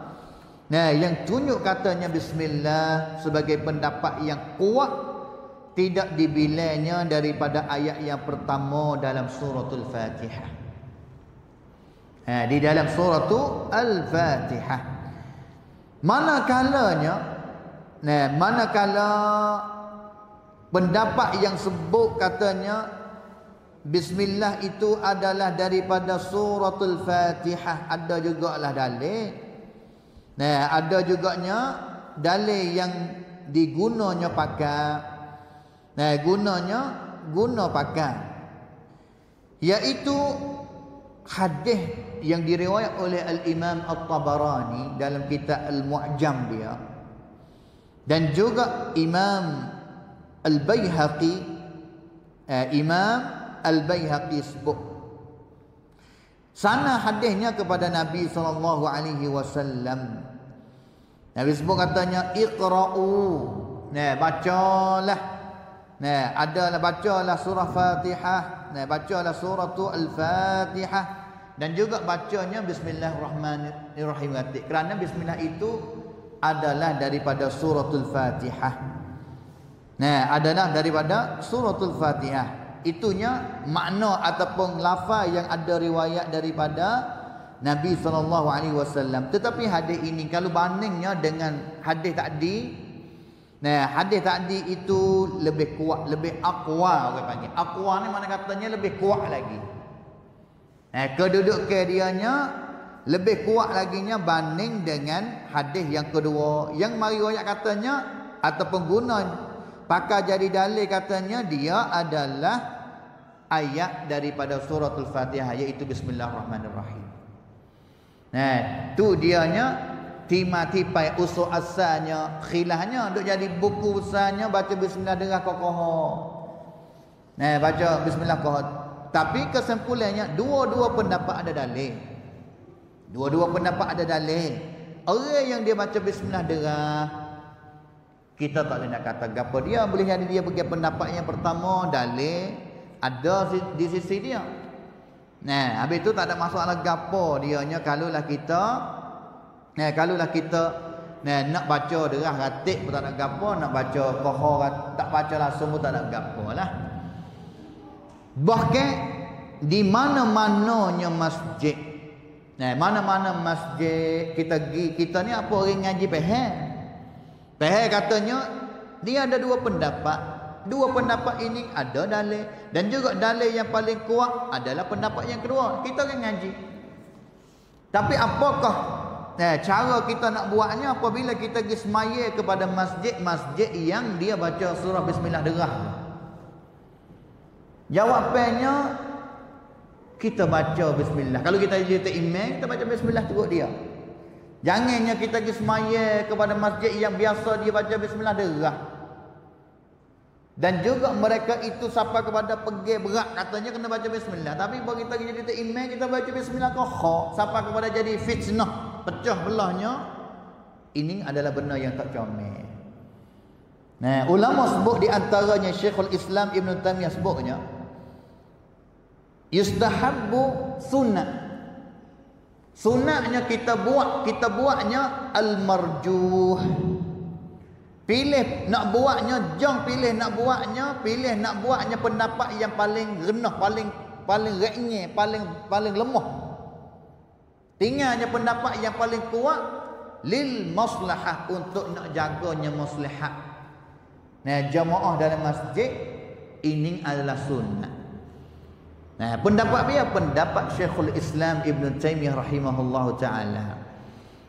yang tunjuk katanya Bismillah sebagai pendapat yang kuat, tidak dibilainya daripada ayat yang pertama dalam suratul Fatihah. Di dalam suratul Al-Fatihah. Manakalanya pendapat yang sebut katanya Bismillah itu adalah daripada suratul Fatihah, ada jugalah dalil. Ada juganya dalil yang digunanya pakai. Guna pakai, iaitu hadis yang diriwayat oleh Al-Imam At-Tabarani dalam kitab Al-Mu'jam dia, dan juga Imam Al-Baihaqi. Imam Al-Baihaqi sebut sana hadisnya kepada Nabi SAW. Nabi sebut katanya Iqra'u, bacalah, adalah bacalah surah Fatihah, bacalah suratul Al-Fatihah, dan juga bacanya Bismillahirrahmanirrahim. Kerana Bismillah itu adalah daripada suratul Fatihah. Adalah daripada suratul Fatihah. Itunya makna ataupun lafaz yang ada riwayat daripada Nabi SAW. Tetapi hadis ini kalau bandingnya dengan hadis tadi, hadis tadi itu lebih kuat, lebih aqwa orang panggil. Aqwa ni mana katanya lebih kuat lagi. Kedudukan dianya lebih kuat laginya banding dengan hadis yang kedua, yang mari riwayat katanya ataupun guna pakai jadi dalil katanya dia adalah ayat daripada suratul Fatihah, iaitu Bismillahirrahmanirrahim. Tu dianya tipai usul asalnya, khilafnya duk jadi buku besarnya baca Bismillah dengan kokoh. Baca Bismillah kokoh. Tapi kesimpulannya dua-dua pendapat ada dalil. Dua-dua pendapat ada dalil. Orang yang dia baca Bismillah derah, kita tak boleh nak kata gapo dia, boleh jadi dia bagi pendapat yang pertama, dalil ada di sisi dia. Habis tu tak ada masalah gapo dianya kalaulah kita nak baca derah ratik pun tak ada gapo, nak baca kohor tak baca langsung pun tak ada gapo lah. Bahkan di mana-mananya masjid, mana-mana masjid kita pergi, kita ni apa orang ngaji Pahal katanya dia ada dua pendapat. Dua pendapat ini ada dalil, dan juga dalil yang paling kuat adalah pendapat yang kedua. Kita orang ngaji. Tapi apakah cara kita nak buatnya apabila kita pergi semaya kepada masjid yang dia baca surah Bismillah derah? Jawapannya kita baca Bismillah. Kalau kita jadi imam, kita baca Bismillah turut dia. Jangannya kita pergi semaya kepada masjid yang biasa dia baca Bismillah derah. Dan juga mereka itu sampai kepada pergi berat katanya kena baca Bismillah. Tapi kalau kita jadi imam, kita baca Bismillah kokoh sampai kepada jadi fitnah, pecah belahnya. Ini adalah benda yang tak comel. Nah, ulama sebut di antaranya Syekhul Islam Ibn Taimiyah sebutnya yustahabbu sunnah. Sunatnya kita buatnya al-marjuh. Pilih nak buatnya, jangan pilih nak buatnya pendapat yang paling rendah, paling renyah, paling lemah. Tinggalnya pendapat yang paling kuat lil maslahah, untuk nak jaganya maslahat. Nah, jamaah dalam masjid ini adalah sunnah. Nah, pendapat dia pendapat Syekhul Islam Ibn Taimiyah rahimahullahu taala.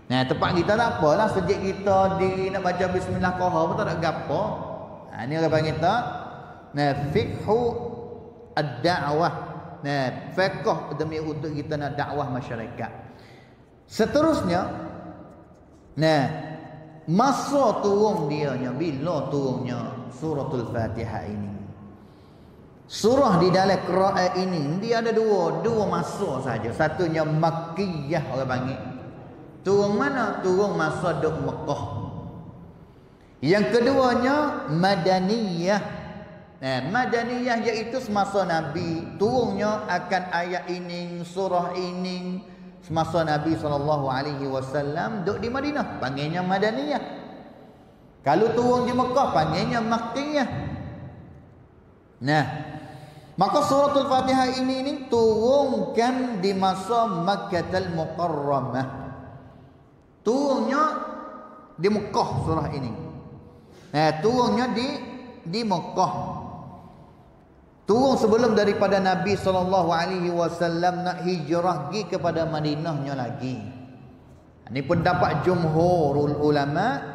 Nah, tempat kita tak apalah, sejak kita di nak baca bismillah qahar pun tak ada gapo. Ha, ni orang panggil tak. Nah, fiqhu ad-da'wah. Nah, fiqh demi untuk kita nak dakwah masyarakat. Seterusnya, nah, masa turun dianya, bila turunnya suratul Fatihah ini. Surah di dalam qiraat ini dia ada dua masa saja. Satunya makkiyah orang panggil. Turun mana? Turun masa duk Mekah. Yang keduanya madaniyah. Nah, madaniyah iaitu semasa Nabi turunnya akan ayat ini, surah ini semasa Nabi SAW duduk di Madinah, panggilnya madaniyah. Kalau turun di Mekah, panggilnya makkiyah. Nah, maka suratul Fatihah ini turunkan di masa Makkatul Mukarramah. Turunnya di Mekah surah ini. Nah, turunnya di Mekah. Turun sebelum daripada Nabi SAW nak hijrah pergi kepada Madinahnya lagi. Ini pendapat jumhurul ulama.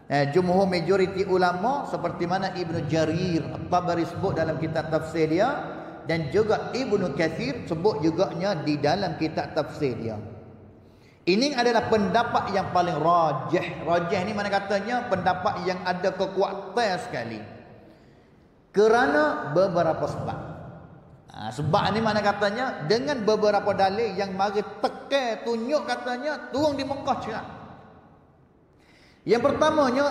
Jumhur majoriti ulama seperti mana Ibnu Jarir At-Tabari sebut dalam kitab tafsir dia, dan juga Ibnu Katsir sebut juganya di dalam kitab tafsir dia. Ini adalah pendapat yang paling rajih. Rajih ni mana katanya pendapat yang ada kekuatan sekali. Kerana beberapa sebab. Sebab ni mana katanya dengan beberapa dalil yang mari tekan tunjuk katanya turun di Mekah cerah. Yang pertamanya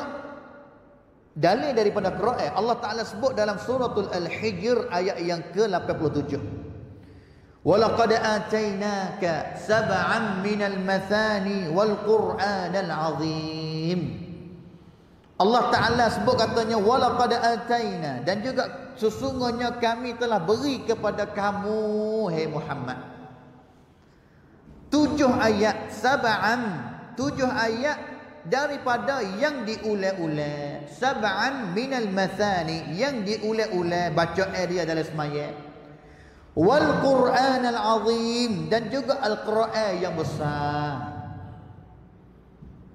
dalil daripada Quran. Allah Taala sebut dalam suratul Al-Hijr ayat yang ke-87. Walaqad atainaka sab'an minal mathani wal Qur'anal 'azim. Allah Taala sebut katanya walaqad ataina, dan juga sesungguhnya kami telah beri kepada kamu hai Muhammad 7 ayat, sab'an 7 ayat daripada yang diulai-ulai, sab'an minal mathani yang diulai-ulai baca dia dalam semaya, wal Qur'anal 'azim, dan juga Al-Quran yang besar.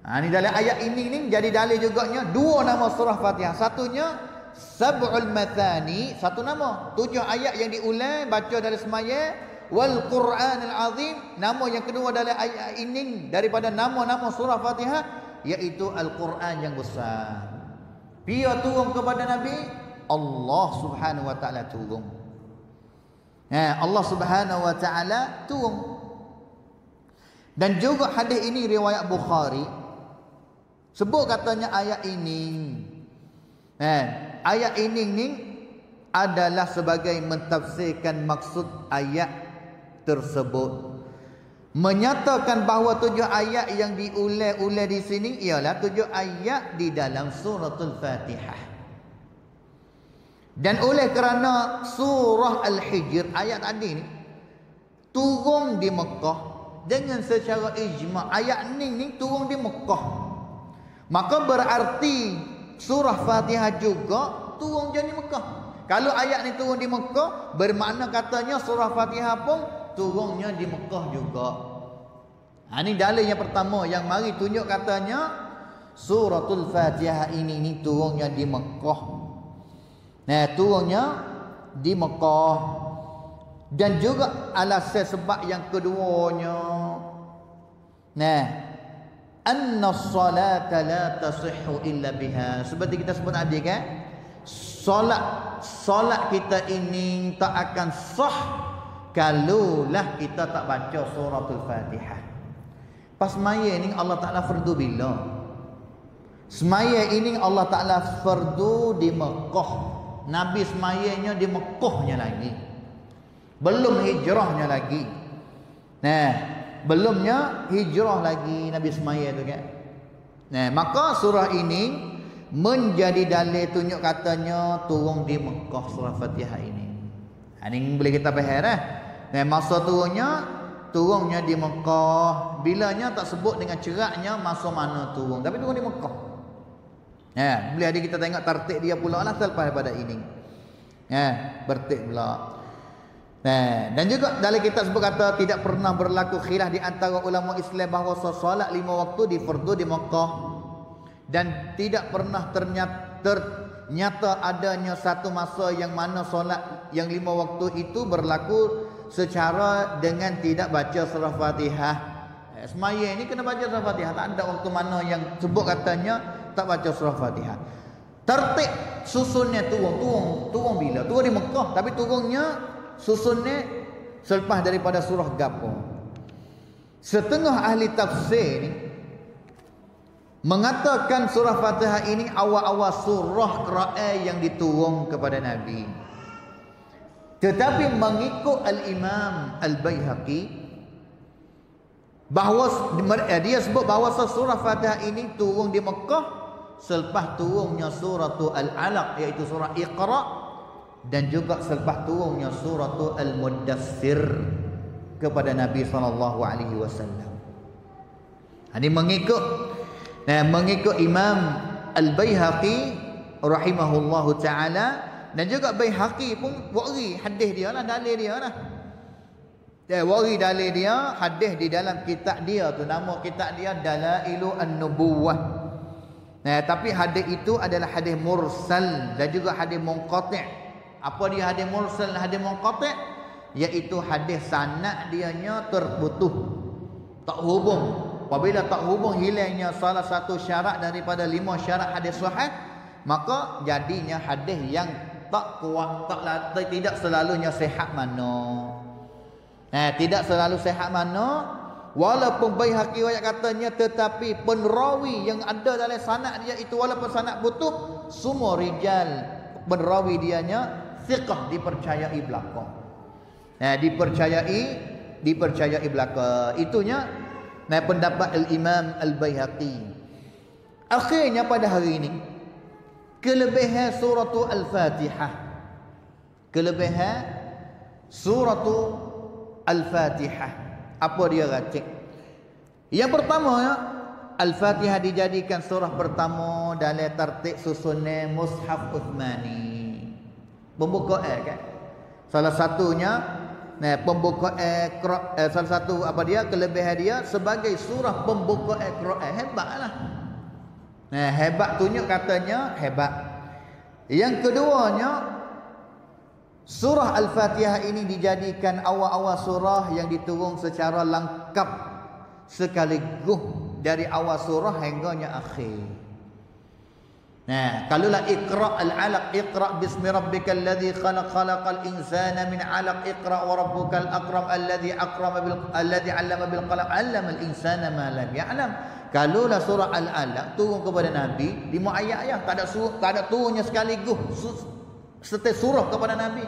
Ini dalam ayat ini jadi dalil juganya dua nama surah Fatihah. Satunya sab'ul mathani, satu nama, 7 ayat yang diulai baca dalam semaya, wal Qur'anal 'azim, nama yang kedua dalam ayat ini daripada nama-nama surah Fatihah iaitu Al-Quran yang besar. Dia turun kepada Nabi, Allah Subhanahu wa taala turun. Allah Subhanahu wa taala turun. Dan juga hadis ini riwayat Bukhari sebut katanya ayat ini. Ayat ini adalah sebagai mentafsirkan maksud ayat tersebut. Menyatakan bahawa 7 ayat yang diulai-ulai di sini ialah 7 ayat di dalam suratul Fatihah. Dan oleh kerana surah Al-Hijr ayat tadi ni turun di Mekah, dengan secara ijma' ayat ni turun di Mekah, maka berarti surah Fatihah juga turun di Mekah. Kalau ayat ni turun di Mekah, bermakna katanya surah Fatihah pun turunnya di Mekah juga. Ini dalil yang pertama yang mari tunjuk katanya suratul Fatihah ini turunnya di Mekah. Turunnya di Mekah. Dan juga alasan sebab yang keduanya, anna as-salata la tasihhu illa biha. Seperti kita sebut tadi kan, solat kita ini tak akan sah kalaulah kita tak baca suratul Fatihah. Pas maya ni Allah Ta'ala fardu bila. Semaya ini Allah Ta'ala fardu di Mekah. Nabi semayanya di Mekahnya lagi, belum hijrahnya lagi. Nah, belumnya hijrah lagi Nabi semaya tu kan. Nah, maka surah ini menjadi dalil tunjuk katanya turun di Mekah surah Fatihah ini. Ini boleh kita faham dah. Nah, masa turunnya di Mekah. Bilanya tak sebut dengan ceraknya masa mana turun, tapi turun di Mekah. Ya, boleh ada kita tengok tertib dia pula lah selepas daripada ini. Ya, bertib pula. Nah, dan juga dalam kitab sebut kata tidak pernah berlaku khilaf di antara ulama Islam bahawa solat 5 waktu difardu di Mekah, dan tidak pernah ternyata adanya satu masa yang mana solat yang 5 waktu itu berlaku secara dengan tidak baca surah Fatihah. Semaya ini kena baca surah Fatihah. Tak ada waktu mana yang sebut katanya tak baca surah Fatihah. Tertib susunnya turun bila? Turun di Mekah, tapi turunnya susunnya selepas daripada surah gapo. Setengah ahli tafsir ni mengatakan surah Fatihah ini awal-awal surah Quran yang diturun kepada Nabi. Tetapi mengikut Al-Imam Al-Baihaqi bahawa dia sebut bahawa surah Fatihah ini turun di Mekah selepas turunnya surah Al-Alaq, iaitu surah Iqra, dan juga selepas turunnya surah Al-Muddathir kepada Nabi SAW. Ini mengikut Imam Al-Baihaqi rahimahullahu ta'ala, dan juga Baihaqi pun wari hadis dia lah, dalil dia lah. Wari dalil dia, hadis di dalam kitab dia tu, nama kitab dia Dalailu An-Nubuwah. Tapi hadis itu adalah hadis mursal dan juga hadis munqati'. Apa dia hadis mursal dan hadis munqati'? Iaitu hadis sanad dianya terputus, tak hubung. Apabila tak hubung, hilangnya salah satu syarat daripada 5 syarat hadis sahih, maka jadinya hadis yang tak kuat, tidak selalunya sihat mana. Tidak selalu sihat mana. Walaupun Baihaqi riwayat katanya, tetapi penrawi yang ada dalam sanad dia itu walaupun sanad putus, semua rijal penrawi dianya thiqah, dipercayai belaka. Dipercayai belaka. Itunya pendapat Al-Imam Al-Baihaqi. Akhirnya pada hari ini kelebihan surah Al-Fatihah. Kelebihan surah Al-Fatihah. Apa dia kata? Yang pertama, Al-Fatihah dijadikan surah pertama dalam tertib susunan Mushaf Uthmani. Pembukaan kan? Salah satunya pembukaan salah satu apa dia kelebihan dia sebagai surah pembukaan Quran. Hebatlah. Hebat tunjuk katanya hebat. Yang keduanya, surah Al-Fatihah ini dijadikan awal-awal surah yang diturun secara lengkap sekaligus dari awal surah hingganya akhir. Kalaulah Iqra Al-Alaq, Iqra bismi rabbikal ladzi khalaq, khalaqal insana min 'alaq, Iqra wa rabbukal akram alladzi 'allama bil qalam, 'allamal insana ma lam ya'lam. Kalaulah surah Al-Alaq turun kepada Nabi 5 ayat, tak ada turunnya sekaligus setiap surah kepada Nabi.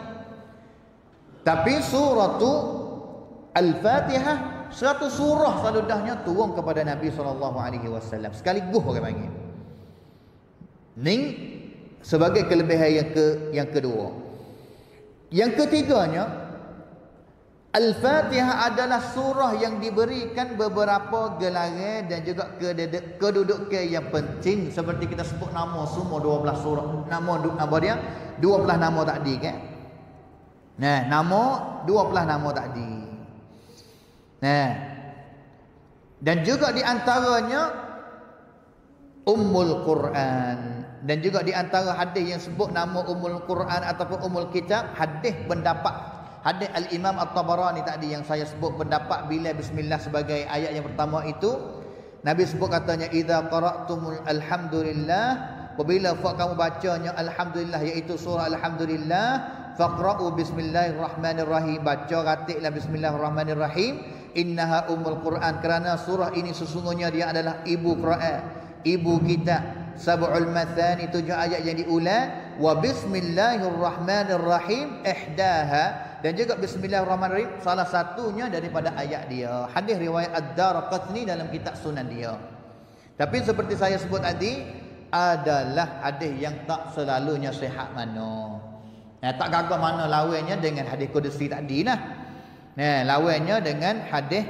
Tapi surah Al-Fatihah 100 surah saludahnya turun kepada Nabi SAW sekaligus orang panggil. Ini sebagai kelebihan yang kedua. Yang ketiganya, Al-Fatihah adalah surah yang diberikan beberapa gelaran dan juga kedudukan yang penting, seperti kita sebut nama semua 12 surah. Nama apa dia? 12 nama tadi kan? Nama 12 nama tadi. Dan juga di antaranya Ummul Quran, dan juga di antara hadis yang sebut nama Ummul Quran ataupun Ummul Kitab, hadis Al-Imam At-Tabarani tadi yang saya sebut pendapat bila bismillah sebagai ayat yang pertama itu, Nabi sebut katanya idza qara'tumul alhamdulillah, apabila kamu bacanya alhamdulillah iaitu surah alhamdulillah, faqra'u bismillahirrahmanirrahim, baca ratiklah bismillahirrahmanirrahim, innaha ummul Quran, kerana surah ini sesungguhnya dia adalah ibu Quran, ibu kita. sab'ul mathani 7 ayat yang diulang, wa bismillahirrahmanirrahim ihdaha, dan juga bismillahirrahmanirrahim salah satunya daripada ayat dia. Hadis riwayat Ad-Darqutni dalam kitab sunan dia. Tapi seperti saya sebut tadi, adalah hadis yang tak selalunya sihat mana. Tak gagah mana lawannya dengan hadis qudsi tadi lah. Lawannya dengan hadis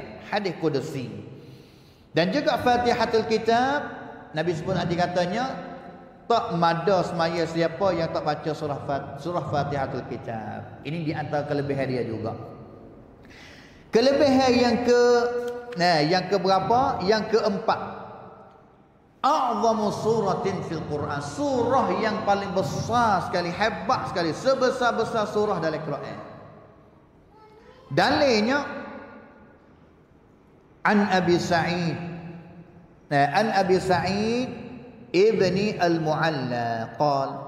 qudsi. Dan juga Fatihatul Kitab, Nabi sebut tadi katanya, tak mada semaya siapa yang tak baca surah Fatihatul Kitab. Ini di antara kelebihan dia juga. Kelebihan yang ke berapa? Yang keempat. A'zamu suratin fil Quran. Surah yang paling besar sekali, hebat sekali, sebesar-besar surah dalam Quran. Dalilnya an Abi Sa'id ibni al-Mu'alla qala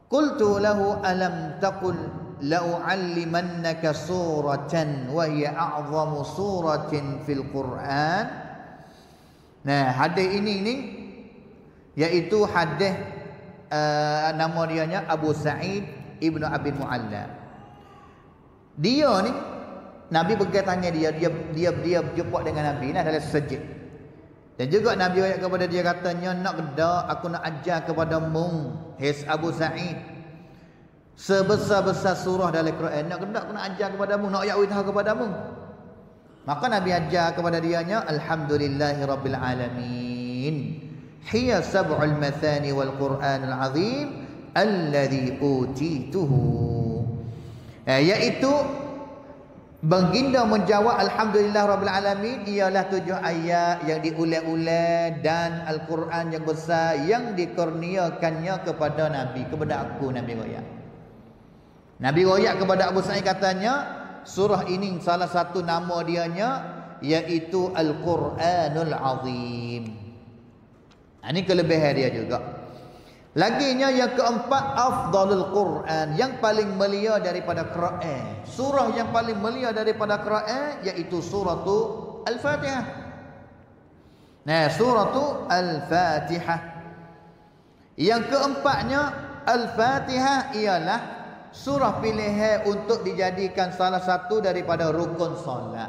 qultu lahu alam taqul la'u'allimannaka suratan wa hiya a'zamu suratin fil Quran. Hadis ini iaitu hadis nama dianya Abu Sa'id ibnu Abi Mu'alla. Dia ni Nabi bertanya dia jumpa dengan Nabi dalam sejid. Dan juga Nabi ayat kepada dia katanya, nak kedak aku nak ajar kepadamu his Abu Sa'id sebesar-besar surah dalam Quran. Nak kedak aku nak ajar kepadamu, nak ayat tahu kepadamu. Maka Nabi ajar kepada dianya, alhamdulillahirabbil alamin. Hiya sab'ul mathani wal Qur'anul azim alladhi utituhu. Iaitu baginda menjawab alhamdulillah rabbil alamin ialah 7 ayat yang diulang-ulang dan Al-Quran yang besar yang dikurniakannya kepada Nabi, kepada aku Nabi royak. Nabi royak kepada Abu Sa'id katanya, surah ini salah satu nama dianya iaitu Al-Quranul Azim. Ini kelebihan dia juga. Laginya yang keempat, afdalul Quran, yang paling mulia daripada Quran. Surah yang paling mulia daripada Quran iaitu suratu Al-Fatihah. Suratu Al-Fatihah. Yang keempatnya, Al-Fatihah ialah surah pilihan untuk dijadikan salah satu daripada rukun solat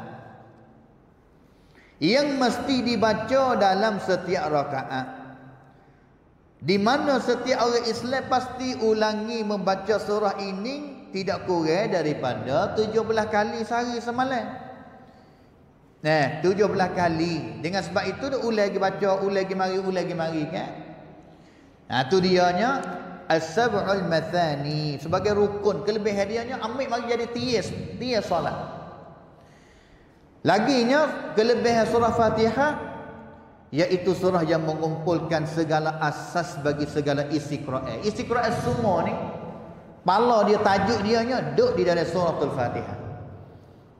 yang mesti dibaca dalam setiap rakaat, di mana setiap orang Islam pasti ulangi membaca surah ini tidak kurang daripada 17 kali sehari semalam. 17 kali. Dengan sebab itu dia ulang lagi baca, ulang lagi mari kan. Tu dianya as-sab'ul mathani sebagai rukun. Kelebihan dianya ambil mari jadi tias solat. Laginya kelebihan surah Fatihah iaitu surah yang mengumpulkan segala asas bagi segala isi Quran. Isi Quran semua ni pala dia, tajuk dianya duduk di dalam suratul Fatihah.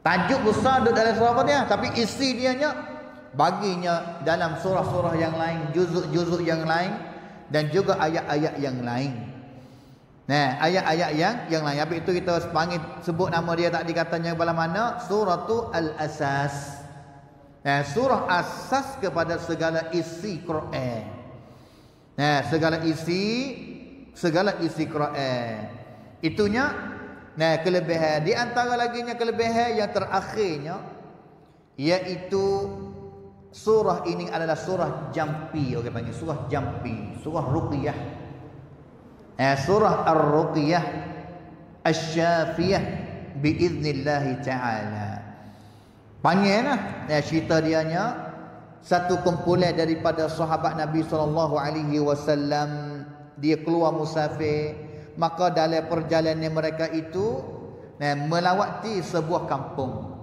Tajuk besar duduk dalam surah Fatihah, tapi isi dianya baginya dalam surah-surah yang lain, juzuk-juzuk yang lain, dan juga ayat-ayat yang lain. Ayat-ayat yang lain. Habis itu kita panggil, sebut nama dia tadi katanya bala mana? Suratul Al-Asas. Surah asas kepada segala isi Quran. Segala isi Quran. Itunya kelebihan. Di antara laginya kelebihan yang terakhirnya iaitu surah ini adalah surah jampi. Orang panggil surah jampi, surah ruqyah. Surah Ar-Ruqyah Asy-Syafiyah biiznillah taala. Panggillah cerita dianya satu kumpulan daripada sahabat Nabi SAW. Dia keluar musafir, maka dalam perjalanan mereka itu melawati sebuah kampung.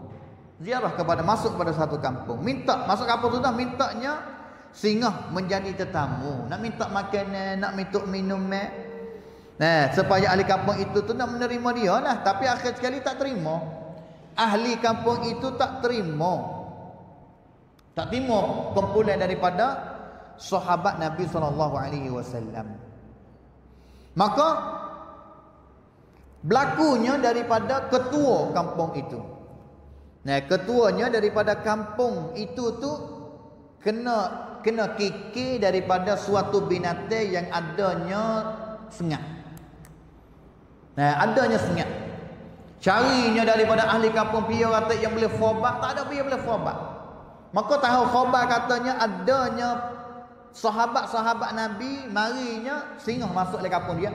Ziarah masuk kepada satu kampung. Minta masuk kampung tu dah mintanya singgah menjadi tetamu, nak minta makanan, nak minta minum. Supaya ahli kampung itu tu nak menerima dia lah. Tapi akhir sekali tak terima. Ahli kampung itu tak terima kumpulan daripada sahabat Nabi SAW. Maka berlakunya daripada ketua kampung itu. Ketuanya daripada kampung itu tu kena kena kikir daripada suatu binatang yang adanya sengat. Nah, adanya sengat. Carinya daripada ahli kampung pia kata yang boleh khobar, tak ada pia boleh khobar. Maka tahu khobar katanya adanya sahabat-sahabat Nabi marinya singgah masuk ke kampung dia,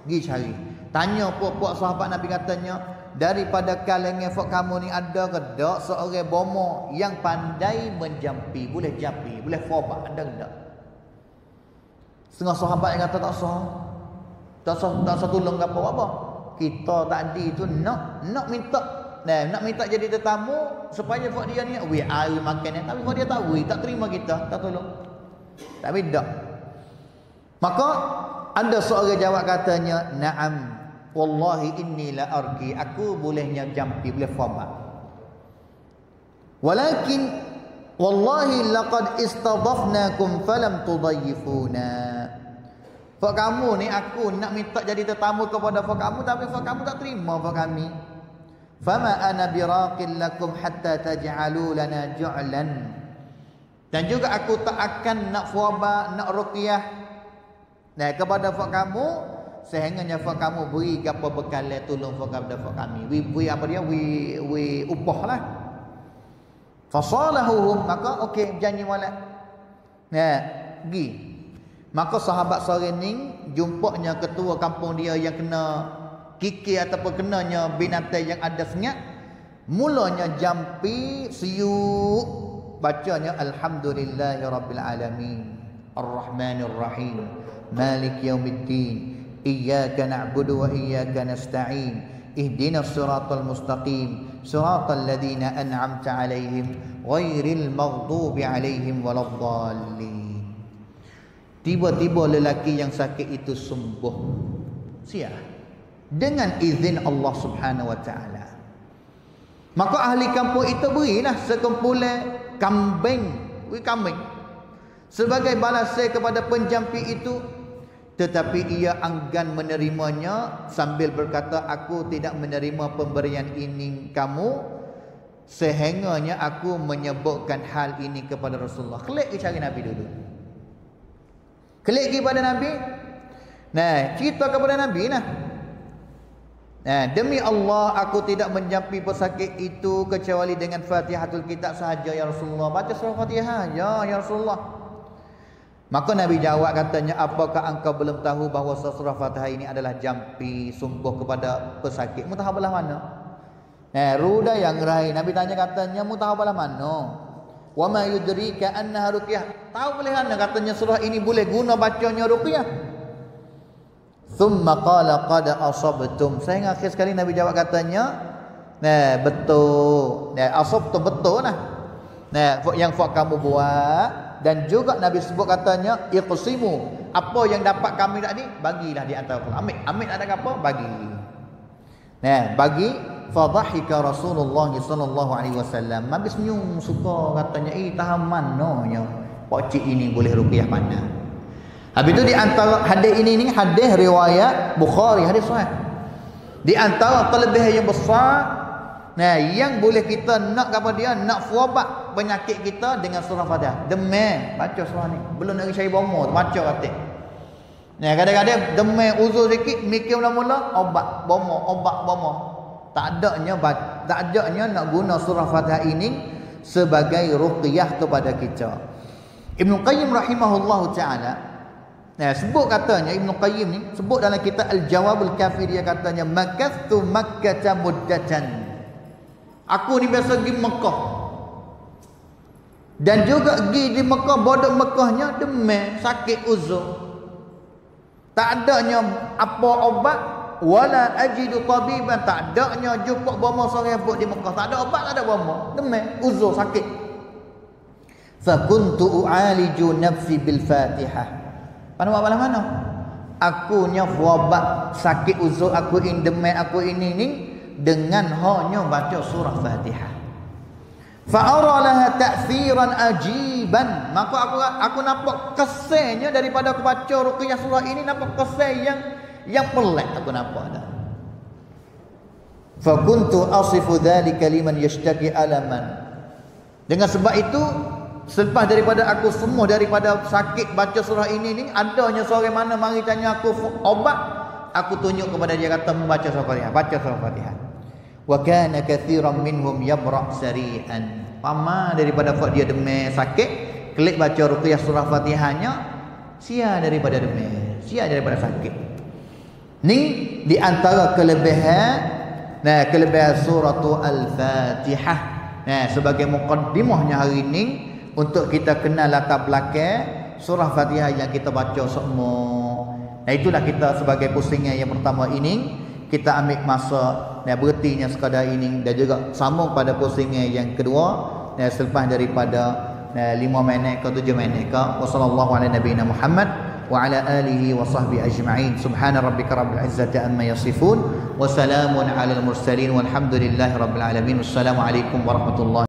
pergi cari. Tanya puak-puak sahabat Nabi katanya, daripada kalangan fak kamu ni ada ke tak seorang bomo yang pandai menjampi, boleh jampi, boleh khobar, ada ke tak? Setengah sahabat yang kata tak sah. Tak sah tolong apa-apa. Kita tadi tu nak minta, nak minta jadi tetamu supaya fak dia ni we air makan ni, tapi fak dia tak we, tak terima kita, tak tolong. Tapi tak. Maka ada seorang jawab katanya, "Na'am, wallahi inni la arki." Aku bolehnya jampi, boleh khobar. Walakin wallahi laqad istadafnakum falam tudayyifuna. Fak kamu ni aku nak minta jadi tetamu kepada fak kamu, tapi fak kamu tak terima fak kami. Fama ana biraqil lakum hatta taj'alu lana ju'lan. Dan juga aku tak akan nak khobar, nak ruqyah kepada fak kamu sehengganya fak kamu beri apa bekal tolong fak kepada fak kami. We apa dia? We upah lah. Fasalahuhum, maka okey janji molek. Pergi. Maka sahabat sore ni jumpanya ketua kampung dia yang kena kikir ataupun kenanya binatang yang ada sengat. Mulanya jampi siuk, bacanya alhamdulillahirabbil alamin arrahmanir rahim malik yaumiddin iyyaka na'budu wa iyyaka nasta'in ihdinas siratal mustaqim siratal ladzina an'amta 'alaihim ghairil maghdubi 'alaihim waladdallin. Tiba-tiba lelaki yang sakit itu sembuh. Sia. Dengan izin Allah Subhanahu wa taala. Maka ahli kampung itu berilah sekumpulan kambing sebagai balasan kepada penjampi itu, tetapi ia enggan menerimanya sambil berkata, aku tidak menerima pemberian ini kamu sehengganya aku menyebutkan hal ini kepada Rasulullah. Klik cari Nabi dulu, klik kepada Nabi, cerita kepada Nabi demi Allah aku tidak menjampi pesakit itu kecuali dengan Fatihatul Kitab sahaja ya Rasulullah. Baca surah Fatihah ya Rasulullah. Maka Nabi jawab katanya, apakah engkau belum tahu bahawa surah Fatihah ini adalah jampi sumbuh kepada pesakit? Mu tahu belah mana? Ruda yang rai. Nabi tanya katanya, mu tahu belah mana? Wa ma yudrika annaha ruqyah. Tahu boleh mana katanya surah ini boleh guna bacanya ruqyah? Thumma qala qad asabtum. Saya akhir sekali Nabi jawab katanya, betul. Asabtum betul lah. Yang kamu buat. Dan juga Nabi sebut katanya iqsimu, apa yang dapat kami tadi bagilah di antara kamu. Ambil ada apa? Bagi. Bagi. Fadhahika Rasulullah sallallahu alaihi wasallam. Nabi senyum suka katanya, tahan mananya pak cik ini boleh ruqyah mana. Habis itu di antara hadis ini hadis riwayat Bukhari, hadis sahih. Di antara kelebihan yang besar yang boleh kita nak kepada dia, nak fuabat penyakit kita dengan surah Fatihah. Demam, baca surah ni. Belum nak cari bomo, baca kata. Kadang-kadang demam uzur sikit, mikir mula-mula obat bomo. Tak adanya nak guna surah Fatihah ini sebagai ruqyah kepada kita. Ibn Qayyim rahimahullahu taala sebut katanya, Ibn Qayyim ni sebut dalam kitab Al-Jawabul Kafi, dia katanya makathtu Makkah muddatan. Aku ni biasa pergi Mekah. Dan juga pergi di Mekah, bodoh Mekahnya demam, sakit uzur. Tak adanya apa obat, wala ajidu tabiban, tak adanya jumpa bomo seorang di Mekah. Tak ada obat, tak ada bomo, demam, uzur, sakit. Fa kuntu u'aliju nafsi bil Fatihah. Pada buat mana? Aku nya wabat sakit uzur aku ini, demam aku ini dengan hanya baca surah Fatihah. Fa ara laha ta'thiran ajiban. Maka aku nampak kesannya daripada aku baca ruqyah surah ini, nampak kesan yang pelik aku nampak dah. Fa kuntu asifu dhalika liman yashtaki alaman. Dengan sebab itu Selepas daripada aku semua daripada sakit baca surah ini ni, adanya seorang mana mari tanya aku obat, aku tunjuk kepada dia kata membaca surah Fatihah, baca surah Fatihah. Wa kana katsiran minhum yabra' sari'an. Pama daripada fak dia demam sakit, klik baca ruqyah surah Fatihahnya, sia daripada demam, sia daripada sakit. Ni di antara kelebihan surah Al-Fatihah. Sebagai muqaddimahnya hari ini untuk kita kenal latar belakang surah Fatihah yang kita baca semua. Itulah kita sebagai pusingan yang pertama ini, kita ambil masa berhentinya sekadar ini dan juga sambung pada pusingan yang kedua selepas daripada 5 minit ke 7 minit ke. Wassallallahu ala nabiyina Muhammad wa ala alihi wa sahbihi ajma'in. Subhana rabbika rabbil izzati amma yasifun wa salamun alal mursalin walhamdulillahi rabbil alamin. Wassalamu alaikum warahmatullahi